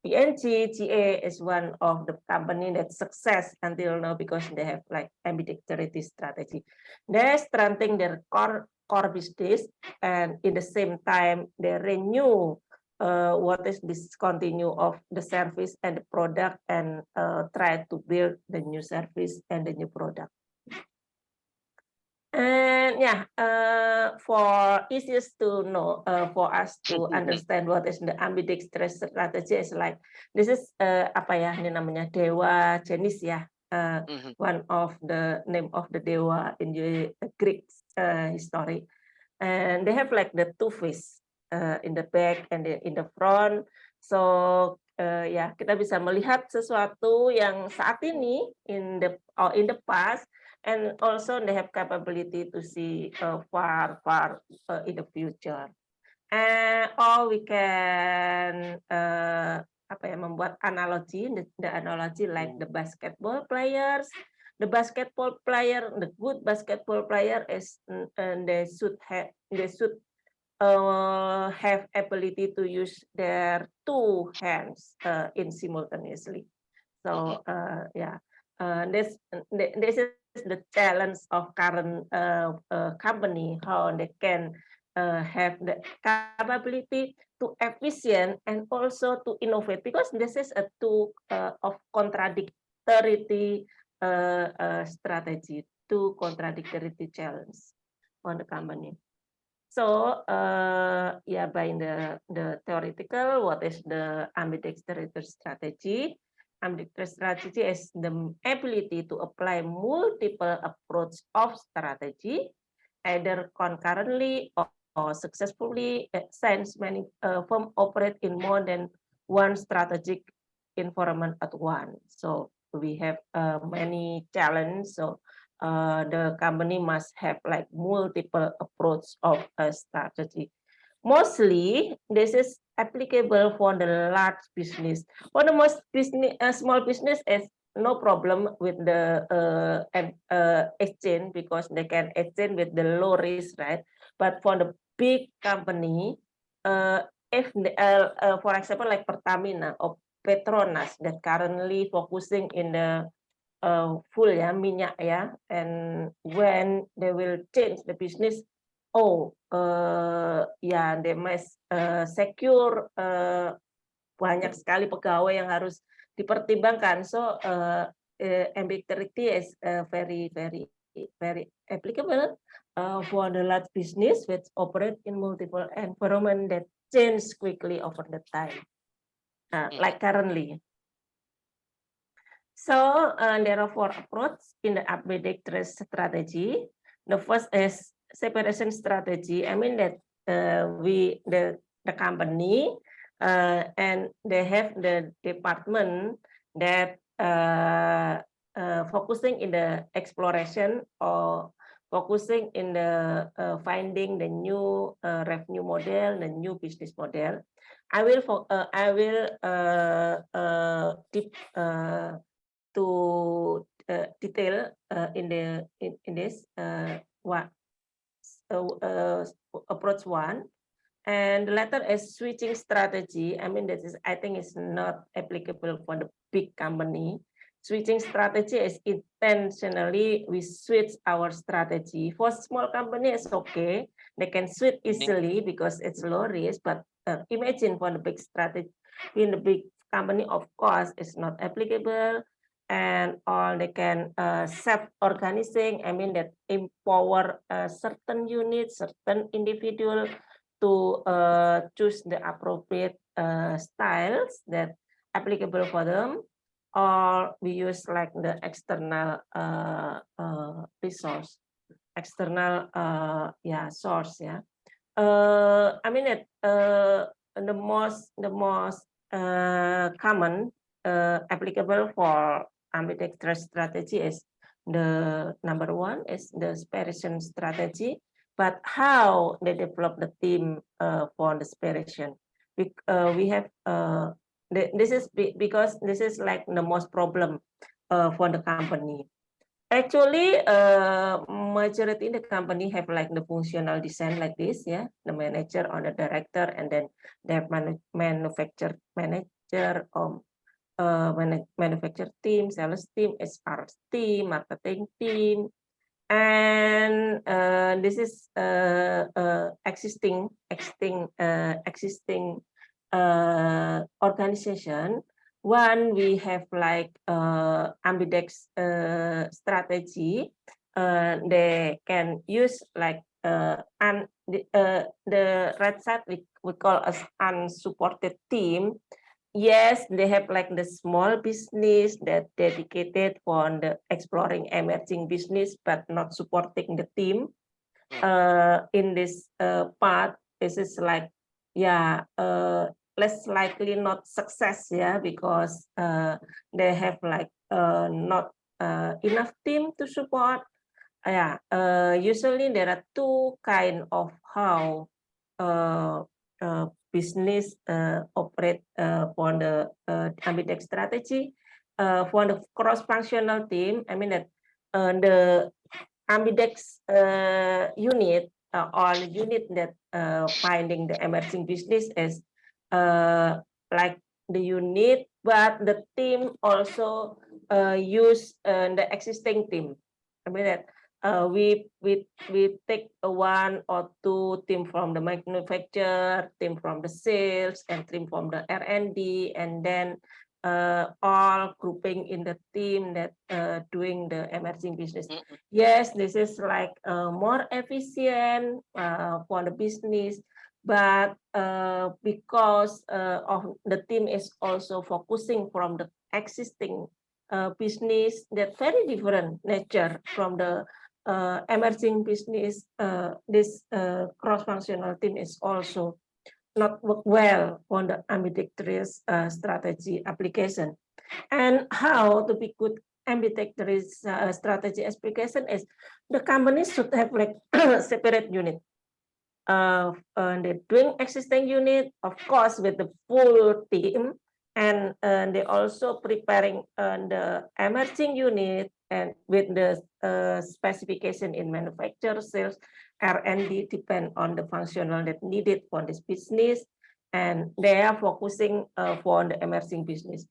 PNG GA is one of the company that success until now because they have like ambidexterity strategy. They're strengthening their core business, and in the same time they renew what is discontinue of the service and the product, and try to build the new service and the new product. And yeah, for easiest to know, for us to understand what is the ambidextrous strategy is like, this is apa ya ini namanya dewa jenis ya, one of the name of the dewa in the Greek history, and they have like the two face in the back and in the front. So ya kita bisa melihat sesuatu yang saat ini in the past. And also they have capability to see far in the future. Or we can membuat analogy, the analogy like the basketball players. The basketball player, the good basketball player is they should have ability to use their two hands in simultaneously. So yeah, this is the challenge of current company, how they can have the capability to efficient and also to innovate, because this is a two of contradictory strategy, two contradictory challenge on the company. So yeah, by the theoretical, what is the ambidexterity strategy? Ambidextrous strategy is the ability to apply multiple approach of strategy, either concurrently or successfully, since many firms operate in more than one strategic environment at once. So we have many challenges. So the company must have like multiple approach of a strategy. Mostly, this is applicable for the large business. For the most business, small business is no problem with the exchange, because they can exchange with the low risk, right? But for the big company, if for example, like Pertamina or Petronas that currently focusing in the full minyak and when they will change the business, they must secure banyak sekali pegawai yang harus dipertimbangkan. So ambiguity is very applicable for the large business which operate in multiple environment that change quickly over the time, like currently. So there are 4 approaches in the ambidextrous strategy. The first is separation strategy. I mean that the company and they have the department that focusing in the exploration or focusing in the finding the new revenue model, the new business model. I will to detail in this approach 1, and the latter is switching strategy. I mean, I think it's not applicable for the big company. Switching strategy is intentionally we switch our strategy. For small company, it's okay. They can switch easily because it's low risk. But imagine for the big strategy in the big company, of course, it's not applicable. And all they can self-organizing. I mean that empower certain units, certain individual to choose the appropriate styles that applicable for them, or we use like the external resource, external source. I mean that the most common applicable for ambidextrous strategy is the number 1 is the separation strategy. But how they develop the team for the separation? We have this is because this is like the most problem for the company. Actually, majority in the company have like the functional design like this, the manager or the director, and then they have manufacturer manager or manufacturer team, sales team, HR team, marketing team, and this is existing organization. One, we have like ambidex strategy. They can use like the right side we call as unsupported team. Yes, they have like the small business that dedicated for the exploring emerging business, but not supporting the team. In this part, this is like less likely not success, because they have like not enough team to support. Usually there are 2 kind of how business operate for the ambidex strategy. For the cross-functional team, I mean that the ambidex unit or unit that finding the emerging business is like the unit, but the team also use the existing team. I mean that we take 1 or 2 team from the manufacturer, team from the sales, and team from the R&D, and then all grouping in the team that doing the emerging business. Yes, this is like more efficient for the business, but because of the team is also focusing from the existing business that very different nature from the emerging business, this cross-functional team is also not work well on the ambidextrous strategy application. And how to be good ambidextrous strategy application is the company should have like separate unit. They're doing existing unit, of course, with the full team, and they also preparing the emerging unit and with the specification in manufacture, sales, R&D depend on the functional that needed for this business, and they are focusing for the emerging business.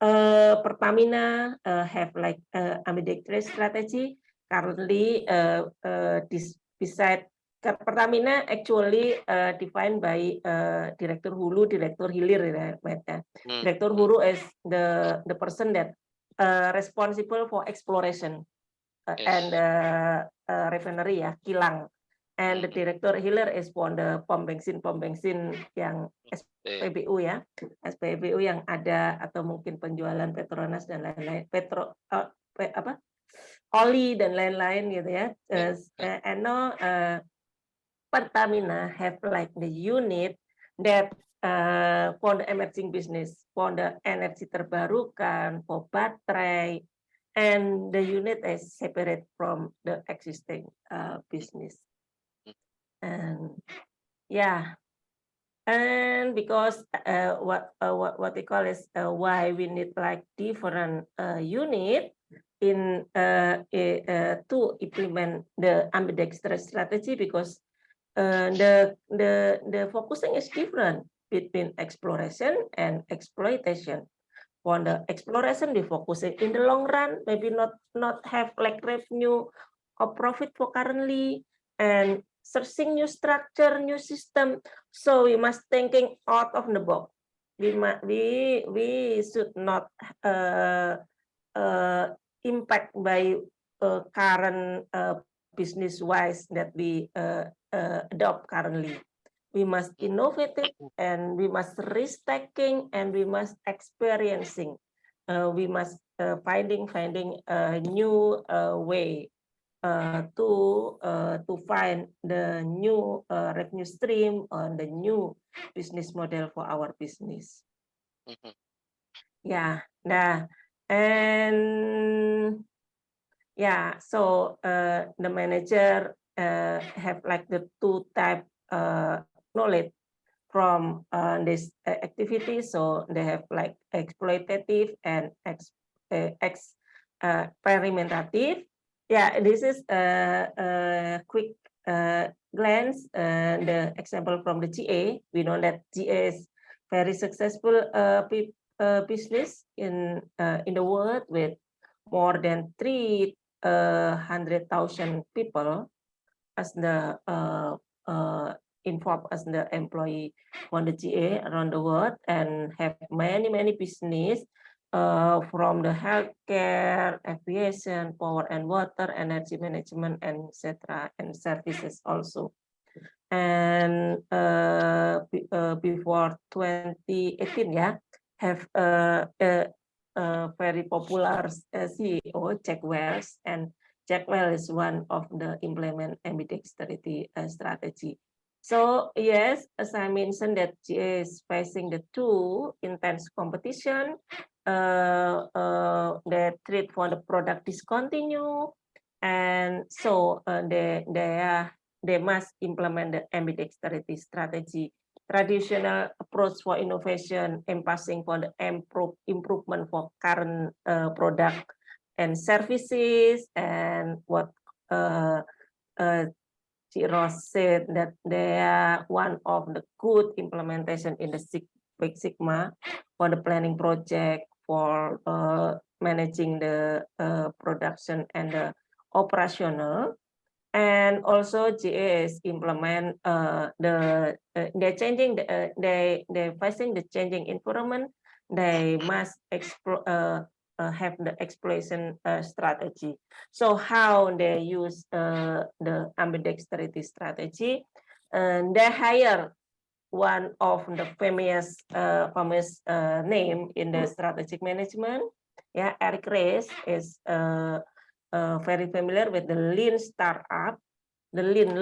Pertamina have like ambidextrous strategy currently. This beside Pertamina actually defined by Director Hulu, Director Hilir. Director Hulu is the person that responsible for exploration and refinery ya, kilang. And the Director Hilir is for the pom bensin yang SPBU ya, SPBU yang ada atau mungkin penjualan Petronas dan lain-lain, oli dan lain-lain gitu ya. And now Pertamina have like the unit that for the emerging business, for the energi terbarukan, for baterai, and the unit is separate from the existing business. And yeah, and because what they call is why we need like different unit in to implement the ambidextrous strategy, because the focusing is different between exploration and exploitation. For the exploration, we focusing in the long run, maybe not have like revenue or profit for currently, and searching new structure, new system. So we must thinking out of the box. We should not impact by current business wise that we adopt currently. We must innovative, and we must risk taking, and we must experiencing. We must finding a new way to find the new revenue stream on the new business model for our business. Yeah, nah, and yeah, so the manager have like the two type knowledge from this activity. So they have like exploitative and experimentative. Yeah, this is a quick glance. The example from the GA. We know that GA is very successful business in the world with more than 300,000 people as the involved as the employee on the GA around the world, and have many business from the healthcare, aviation, power and water, energy management, and etc. and services also. And before 2018, yeah, have very popular CEO Jack Welch, and Jack Welch is one of the implement ambidexterity strategy. So yes, as I mentioned, that GA is facing the two intense competition. They treat for the product discontinue, and so they must implement the ambidexterity strategy. Traditional approach for innovation, passing for the improvement for current product and services, and what Ross said that they are one of the good implementation in the Six Sigma for the planning project, for managing the production and the operational. And also GAS implement they're changing they facing the changing environment. They must have the exploration strategy. So how they use the ambidexterity strategy, and they hire one of the famous name in the strategic management. Yeah, Eric Reyes is very familiar with the lean startup. The lean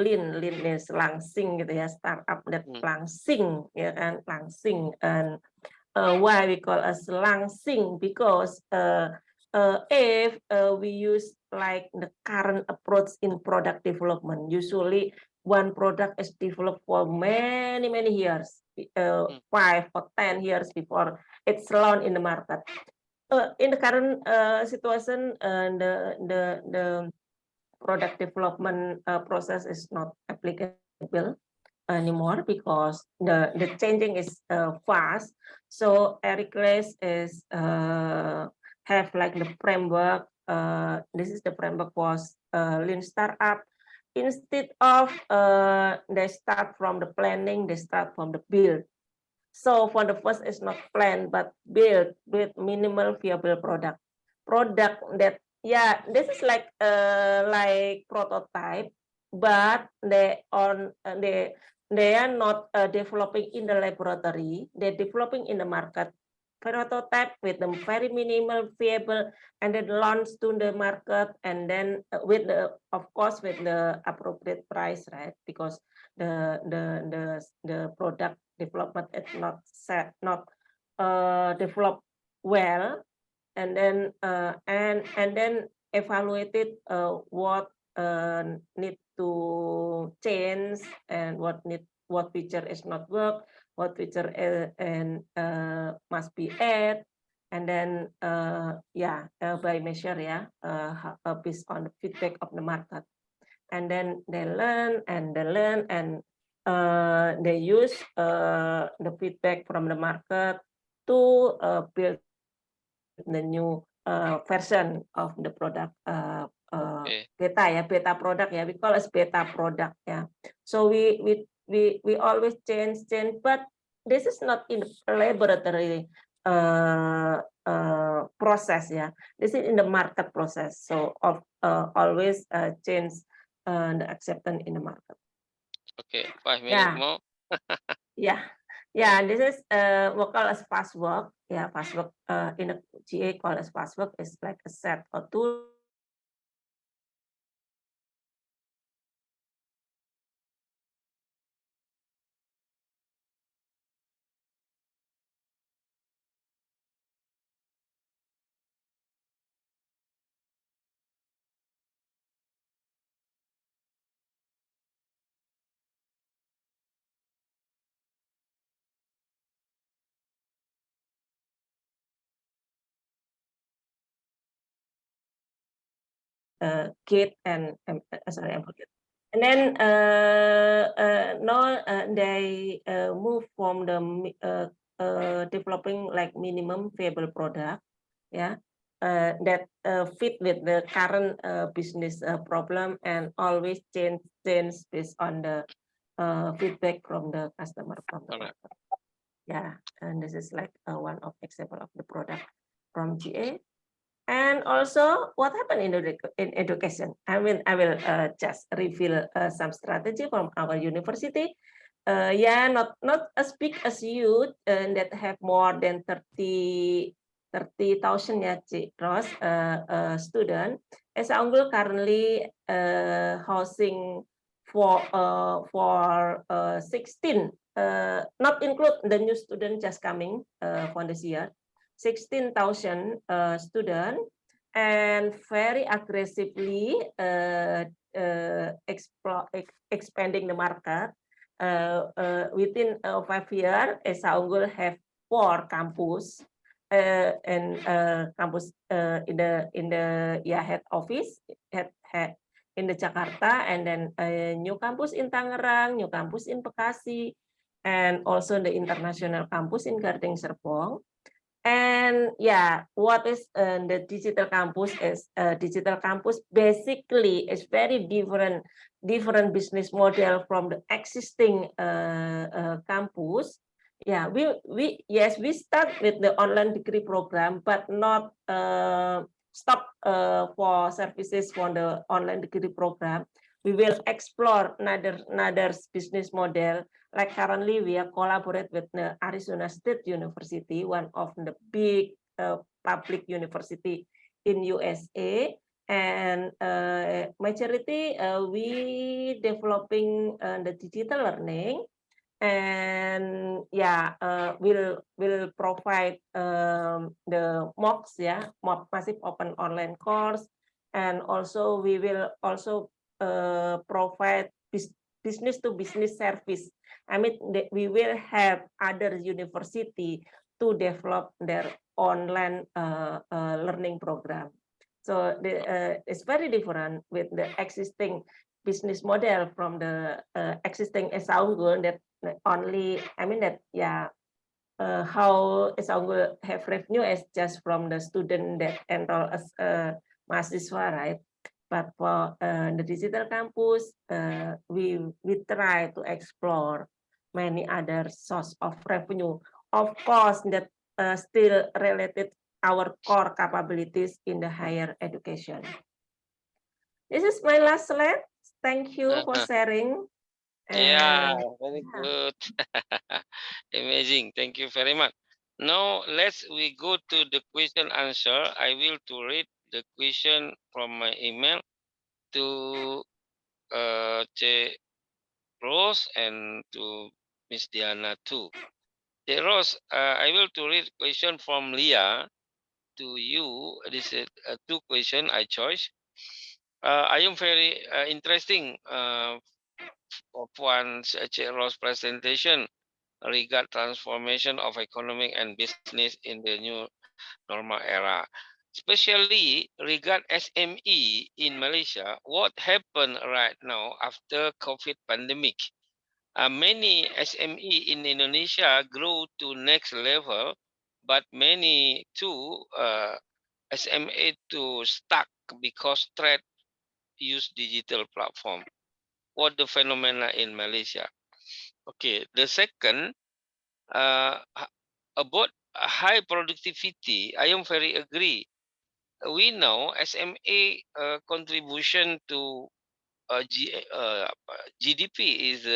is langsing gitu ya, startup that langsing ya kan, langsing. And why we call us langsing, because if we use like the current approach in product development, usually one product is developed for many years, 5 or 10 years before it's launched in the market. In the current situation, the product development process is not applicable anymore because the changing is fast. So Eric Ries is have like the framework. This is the framework was lean startup. Instead of they start from the planning, they start from the build. So for the first is not plan but build with minimal viable product. Product that, yeah, this is like prototype, but they are not developing in the laboratory. They're developing in the market. Prototype with the very minimal viable, and then launch to the market, and then with the, of course, with the appropriate price, right? Because the product development is not developed well, and then evaluated what need to change, and what feature is not work, what feature must be added, and then by measure, based on the feedback of the market, and then they learn and they use the feedback from the market to build the new version of the product. Beta product, we call it beta product, so we always change, but this is not in the laboratory process, this is in the market process. So always change the acceptance in the market. Okay, 5 minutes more. This is what called as fast work. Fast work in a GA called as fast work is like a set or tool gate and sorry, I forget. And then now they move from the developing like minimum viable product, that fit with the current business problem, and always change based on the feedback from the customer, from the market. And this is like one of example of the product from GA. And also, what happened in education? I will just reveal some strategy from our university. Not as big as you that have more than 30,000 student. Esa Unggul currently housing for 16, not include the new student just coming for this year. 16,000 students, and very aggressively expanding the market. Within 5 years, Esa Unggul have 4 campus, and campus in the head office in the Jakarta, and then a new campus in Tangerang, new campus in Bekasi, and also the international campus in Gading Serpong. And what is the digital campus is digital campus basically is very different business model from the existing campus. We start with the online degree program, but not stop for services for the online degree program. We will explore another business model. Like currently, we are collaborate with the Arizona State University, one of the big public university in USA, and majority we developing the digital learning, and will provide the MOOCs, massive open online course, and also we will also provide business to business service. I mean, we will have other university to develop their online learning program. So it's very different with the existing business model from the existing ESA Unggul that only, I mean that, yeah, how ESA Unggul have revenue is just from the student that enroll as a mahasiswa, right? But for the digital campus, we try to explore many other source of revenue. Of course, that still related our core capabilities in the higher education. This is my last slide. Thank you for sharing. Yeah, And very good. Amazing. Thank you very much. Now we go to the question answer. I will to read the question from my email to Che Rose and to Miss Diana too. Che Rose, I will to read question from Leah to you. This is two question I choose. I am very interesting of one Che Rose presentation regard transformation of economic and business in the new normal era. Especially regard SME in Malaysia, what happened right now after COVID pandemic? Many SME in Indonesia grew to next level, but many too SME to stuck because trade use digital platform. What the phenomena in Malaysia? Okay, the second, about high productivity, I am very agree. We know SMA contribution to GDP is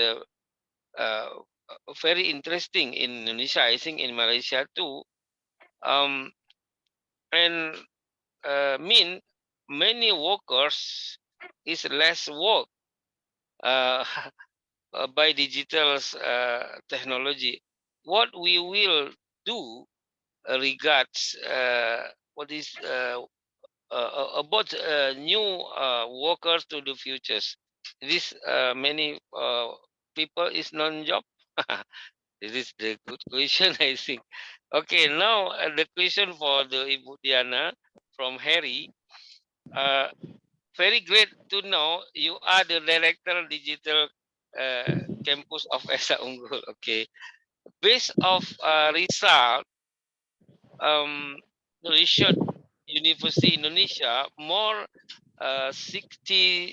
uh, very interesting in Indonesia. I think in Malaysia too. And mean many workers is less work uh, by digital technology. What we will do regards what is about new workers to the futures. This many people is non-job. This is the good question, I think. Okay, now the question for the Ibu Diana from Harry. Uh, Very great to know you are the director digital campus of ESA Unggul. Okay, based of result, research University Indonesia, more 60%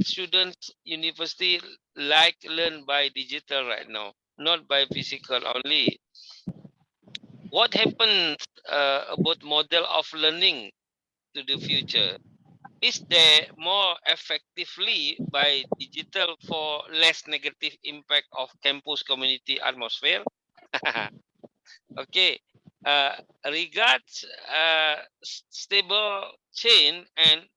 students university like learn by digital right now, not by physical only. What happens about model of learning to the future? Is there more effectively by digital for less negative impact of campus community atmosphere? Okay. Uh, Regards stable chain and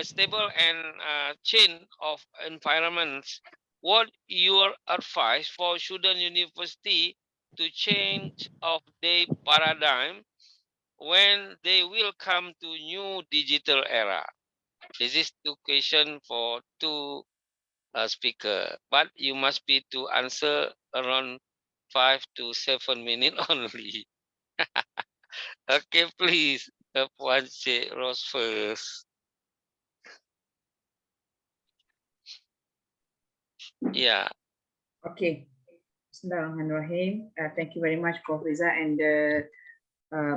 stable and chain of environments, what your advice for student university to change of their paradigm when they will come to new digital era? This is two question for two speaker, but you must be to answer around 5 to 7 minutes only. Okay, please. Puan Cik Rose first. Yeah. Okay. Bismillahirrahmanirrahim. Thank you very much, Prof. Riza, and the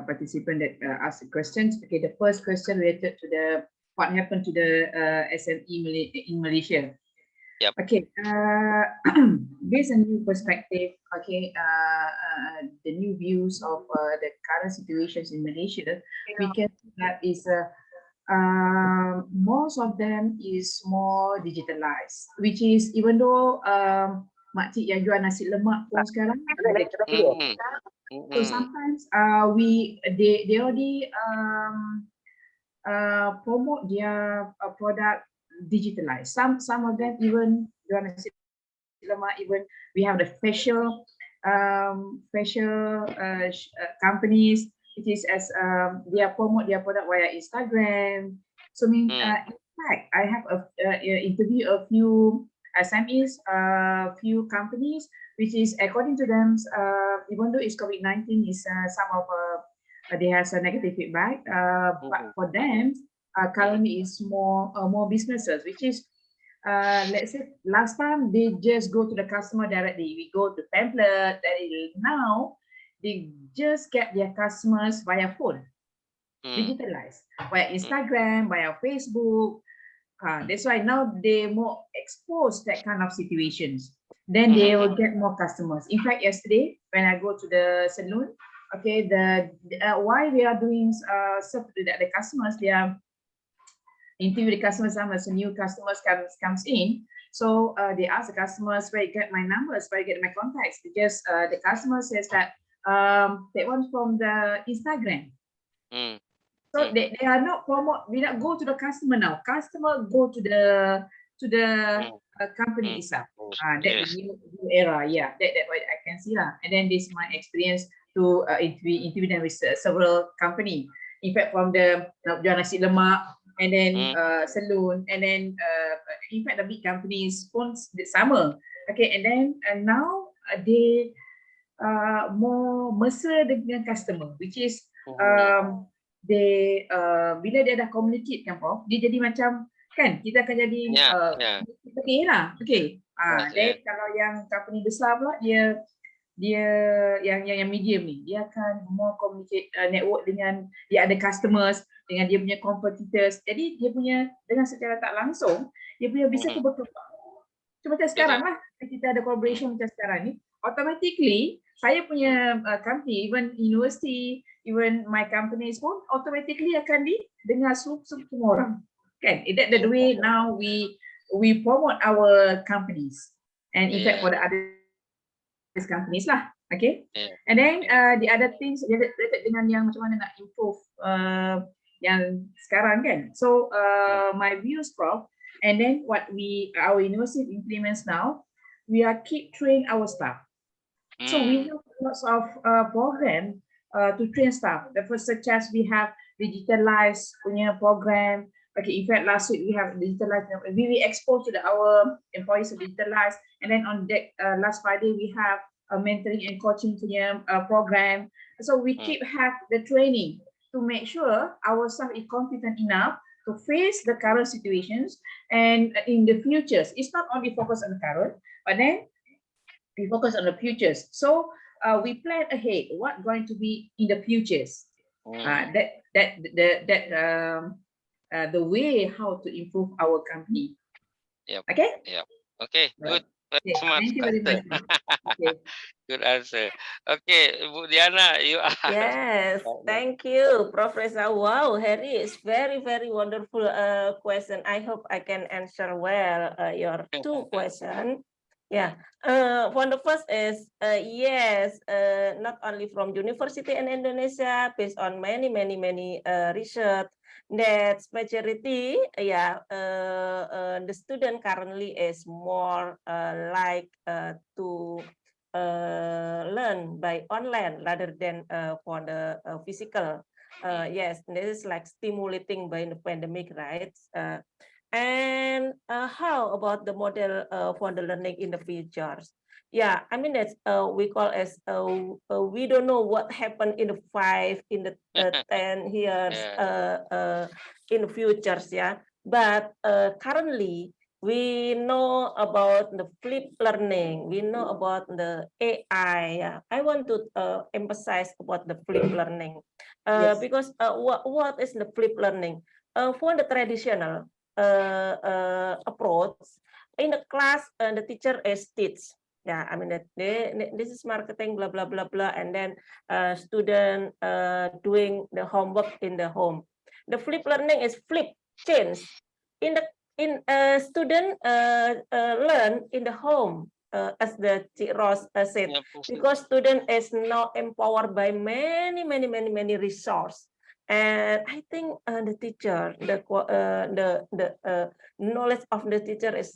participant that asked the questions. Okay, the first question related to the what happened to the SME in Malaysia. Yep. Okay, based on new perspective, okay, the new views of the current situations in Malaysia, we can see that is most of them is more digitalized, which is even though makcik yang jual nasi lemak pun sekarang so sometimes they already promote their product digitalized. Some of them even jual nasi lemak, even we have the facial companies. It is as they promote their product via Instagram. So in fact, I have interviewed a few SMEs, few companies, which is according to them, even though it's COVID-19 is some of they have a negative feedback, but for them, currently is more businesses, which is let's say last time they just go to the customer directly. We go to pamphlet. Now they just get their customers via phone, digitalized, via Instagram, via Facebook. That's why now they more exposed that kind of situations. Then they will get more customers. In fact, yesterday when I go to the salon, okay, why we are doing the customers, they are interview the customers as a new customers comes in. So they ask the customers where you get my numbers, where you get my contacts. Because the customer says that they want from the Instagram. So they are not promote. We not go to the customer now. Customer go to the company itself. That new era. Yeah, that what I can see lah. And then this is my experience to interview them with several company. In fact, from the jual nasi lemak, and then salon, and then in fact the big companies pun sama. Okay, and then now they more mesra dengan customer, which is they bila dia dah communicate kan Prof, dia jadi macam kan kita akan jadi okay lah. Okay. Then kalau yang company besar pula dia yang medium ni, dia akan more communicate network dengan dia ada customers, dengan dia punya competitors. Jadi dia punya dengan secara tak langsung dia punya bisnes tu berkembang. So macam sekarang lah kita ada collaboration macam sekarang ni, automatically saya punya company, even university, even my companies pun automatically akan didengar semua orang. Kan? That the way now we promote our companies. And in fact for the other companies lah, okay. And then the other things related dengan yang macam mana nak improve yang sekarang kan. So my views, Prof, and then what our university implements now, we are keep train our staff. So we have lots of program to train staff. The first such as we have digitalized punya program. Okay, in fact last week we have digitalized. We expose to our employees to digitalize, and then on that last Friday we have a mentoring and coaching punya program. So we keep have the training to make sure our staff is confident enough to face the current situations, and in the futures. It's not only focused on the current, but then we focus on the futures. So we plan ahead what going to be in the futures. The way how to improve our company. Okay. Okay. Good. Smart. Thank you very much. Okay. Good answer. Okay, Bu Diana, you are. Yes, thank you, Professor. Wow, Harry, it's very wonderful question. I hope I can answer well your two questions. Yeah, for the first is yes, not only from university in Indonesia, based on many research, that majority, the student currently is more like to learn by online rather than for the physical. Yes, this is like stimulating by the pandemic, right? And how about the model for the learning in the future? Yeah, I mean that's we call as we don't know what happened in the 5, in the 10 years in the futures, yeah. But currently we know about the flipped learning. We know about the AI. Yeah. I want to emphasize about the flipped learning because what is the flipped learning? For the traditional approach, in the class, the teacher is teach. Yeah, I mean this is marketing, blah blah blah blah, and then student doing the homework in the home. The flip learning is flip, change. Student learn in the home, as the Cik Ros said, because student is now empowered by many resources. And I think the teacher, the knowledge of the teacher is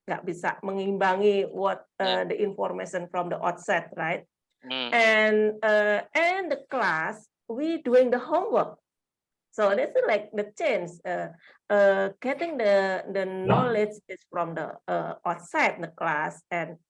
nggak bisa mengimbangi what the information from the outside, right? And the class, we doing the homework. So that's like the change. Getting the knowledge is from the outside the class, and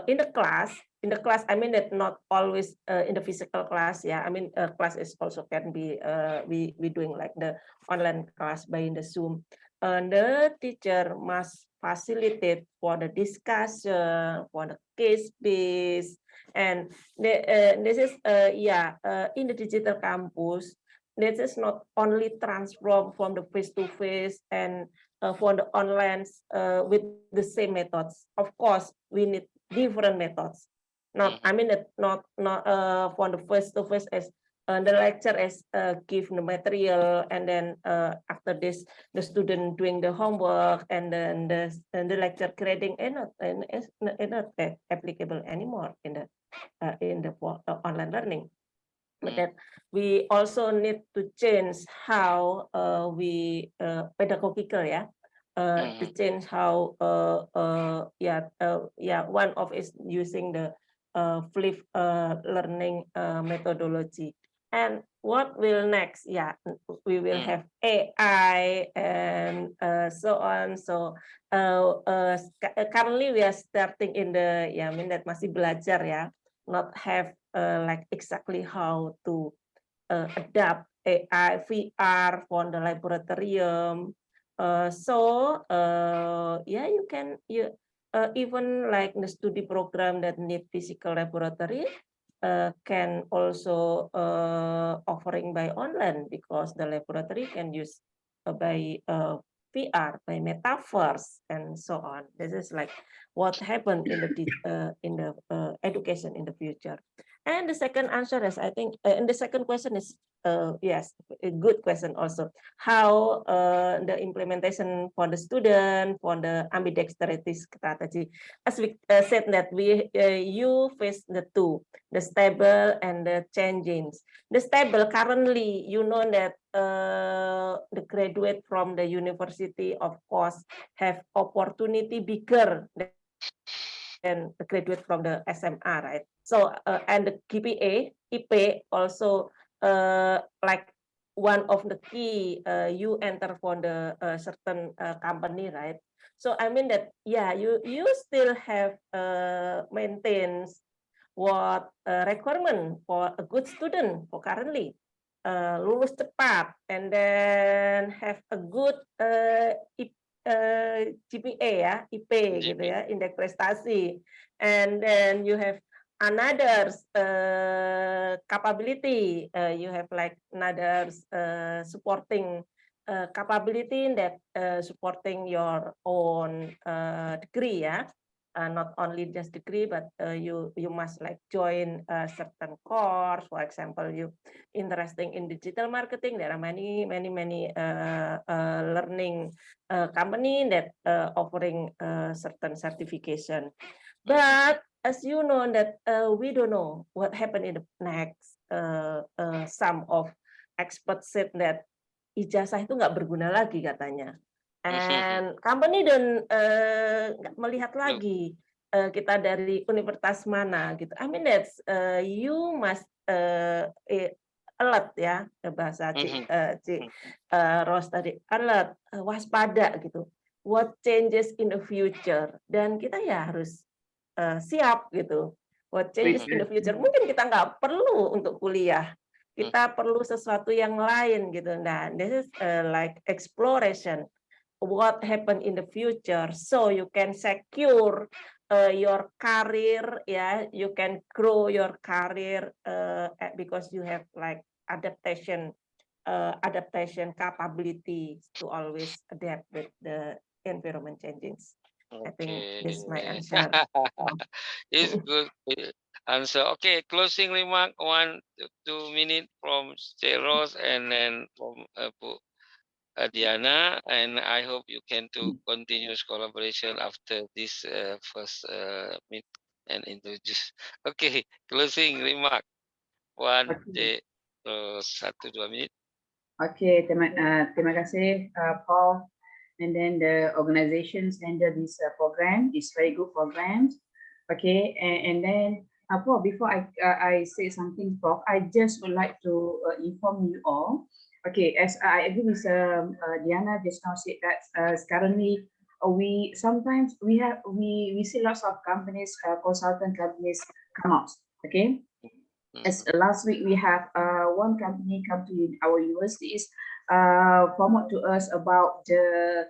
in the class. In the class, I mean that not always in the physical class. Yeah, I mean class is also can be we doing like the online class by in the Zoom. The teacher must facilitate for the discussion, for the case based, and this is in the digital campus. This is not only transform from the face to face and for the online with the same methods. Of course, we need different methods. Not, I mean that not for the face to face as the lecture is give the material, and then after this the student doing the homework, and then the lecture grading and it's not applicable anymore in the online learning. But that we also need to change how we pedagogical, yeah, to change how one of is using the flip learning methodology. And what will next? Yeah, we will have AI and so on. So currently we are starting in the I mean that masih belajar ya, not have like exactly how to adapt AI, VR for the laboratorium. You can even like the study program that need physical laboratory can also offering by online, because the laboratory can use by VR, by metaverse, and so on. This is like what happened in the education in the future. And the second answer is, I think, and the second question is, yes, a good question also. How the implementation for the student, for the ambidexterity strategy. As we said that you face the two, the stable and the changing. The stable currently, you know that the graduate from the university, of course, have opportunity bigger than the graduate from the SMA, right? So and the GPA, IP also like one of the key you enter for the certain company, right? So I mean that you still have maintains what requirement for a good student for currently lulus cepat, and then have a good GPA ya, IP gitu ya, indeks prestasi, and then you have another capability, you have like another supporting capability that supporting your own degree ya. Not only just degree, but you must like join a certain course. For example, you interesting in digital marketing. There are many learning company that offering certain certification. But as you know that we don't know what happened in the next. Some of experts said that ijazah itu nggak berguna lagi katanya. And company dan melihat lagi kita dari universitas mana gitu. I mean that's you must alert ya, bahasa Ros tadi, alert, waspada gitu. What changes in the future, dan kita ya harus siap gitu. What changes in the future, mungkin kita nggak perlu untuk kuliah, kita perlu sesuatu yang lain gitu. Nah, this is like exploration what happen in the future, so you can secure your career, you can grow your career because you have like adaptation capability to always adapt with the environment changes. I think this is my answer. It's good answer. Okay, closing remark, 1 to 2 minutes from Rose and then from Diana, and I hope you can to continuous collaboration after this first meet and introduce. Okay, closing remark. 1, 1-2 minit. Okay, terima kasih Paul, and then the organizations under this program is very good program. Okay, and then Paul, before I say something, Prof, I just would like to inform you all Okay, as I agree with Diana just now said that currently we sometimes we see lots of companies, consultant companies come out. Okay, as last week we have one company come to our universities promote to us about the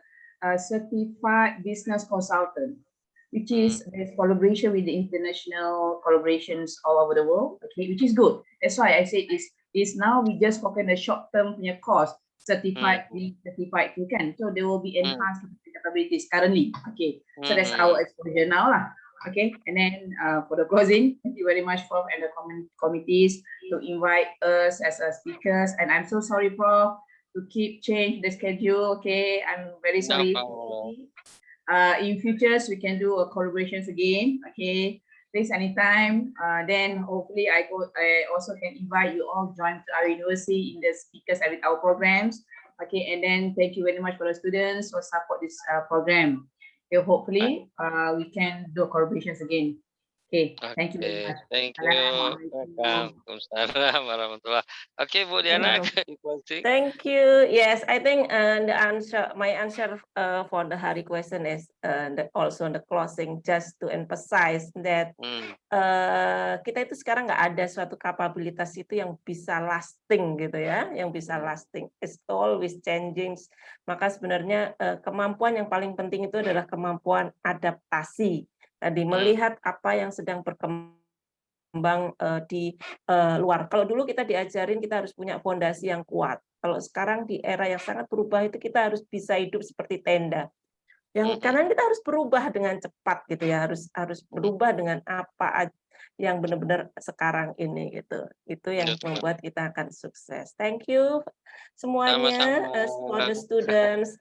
certified business consultant, which is there's collaboration with the international collaborations all over the world. Okay, which is good. That's why I said is now we just focus on the short term punya course certified certified you can, so they will be enhanced capabilities currently. Okay, so that's our exposure now lah. Okay, and then for the closing, thank you very much, Prof, and the committees to invite us as speakers. And I'm so sorry, Prof, to keep change the schedule. Okay, I'm very No sorry. problem. In futures, we can do a collaborations again. Okay, please anytime. Then hopefully I also can invite you all join to our university in the speakers and with our programs. Okay, and then thank you very much for the students who support this program. Okay, hopefully we can do collaborations again. Okay, thank you very Okay, much. thank you. Assalamualaikum. Waalaikumsalam warahmatullah. Okay, Bu Diana, closing. Thank you. Yes, I think my answer for the Hari question is also the closing, just to emphasize that kita itu sekarang nggak ada suatu kapabilitas itu yang bisa lasting gitu ya, yang bisa lasting. It's always changing. Maka sebenarnya kemampuan yang paling penting itu adalah kemampuan adaptasi. Tadi melihat apa yang sedang berkembang di luar. Kalau dulu kita diajarin kita harus punya fondasi yang kuat. Kalau sekarang di era yang sangat berubah itu kita harus bisa hidup seperti tenda. Yang kanan kita harus berubah dengan cepat gitu ya, harus berubah dengan apa yang benar-benar sekarang ini gitu. Itu yang membuat kita akan sukses. Thank you semuanya for the students.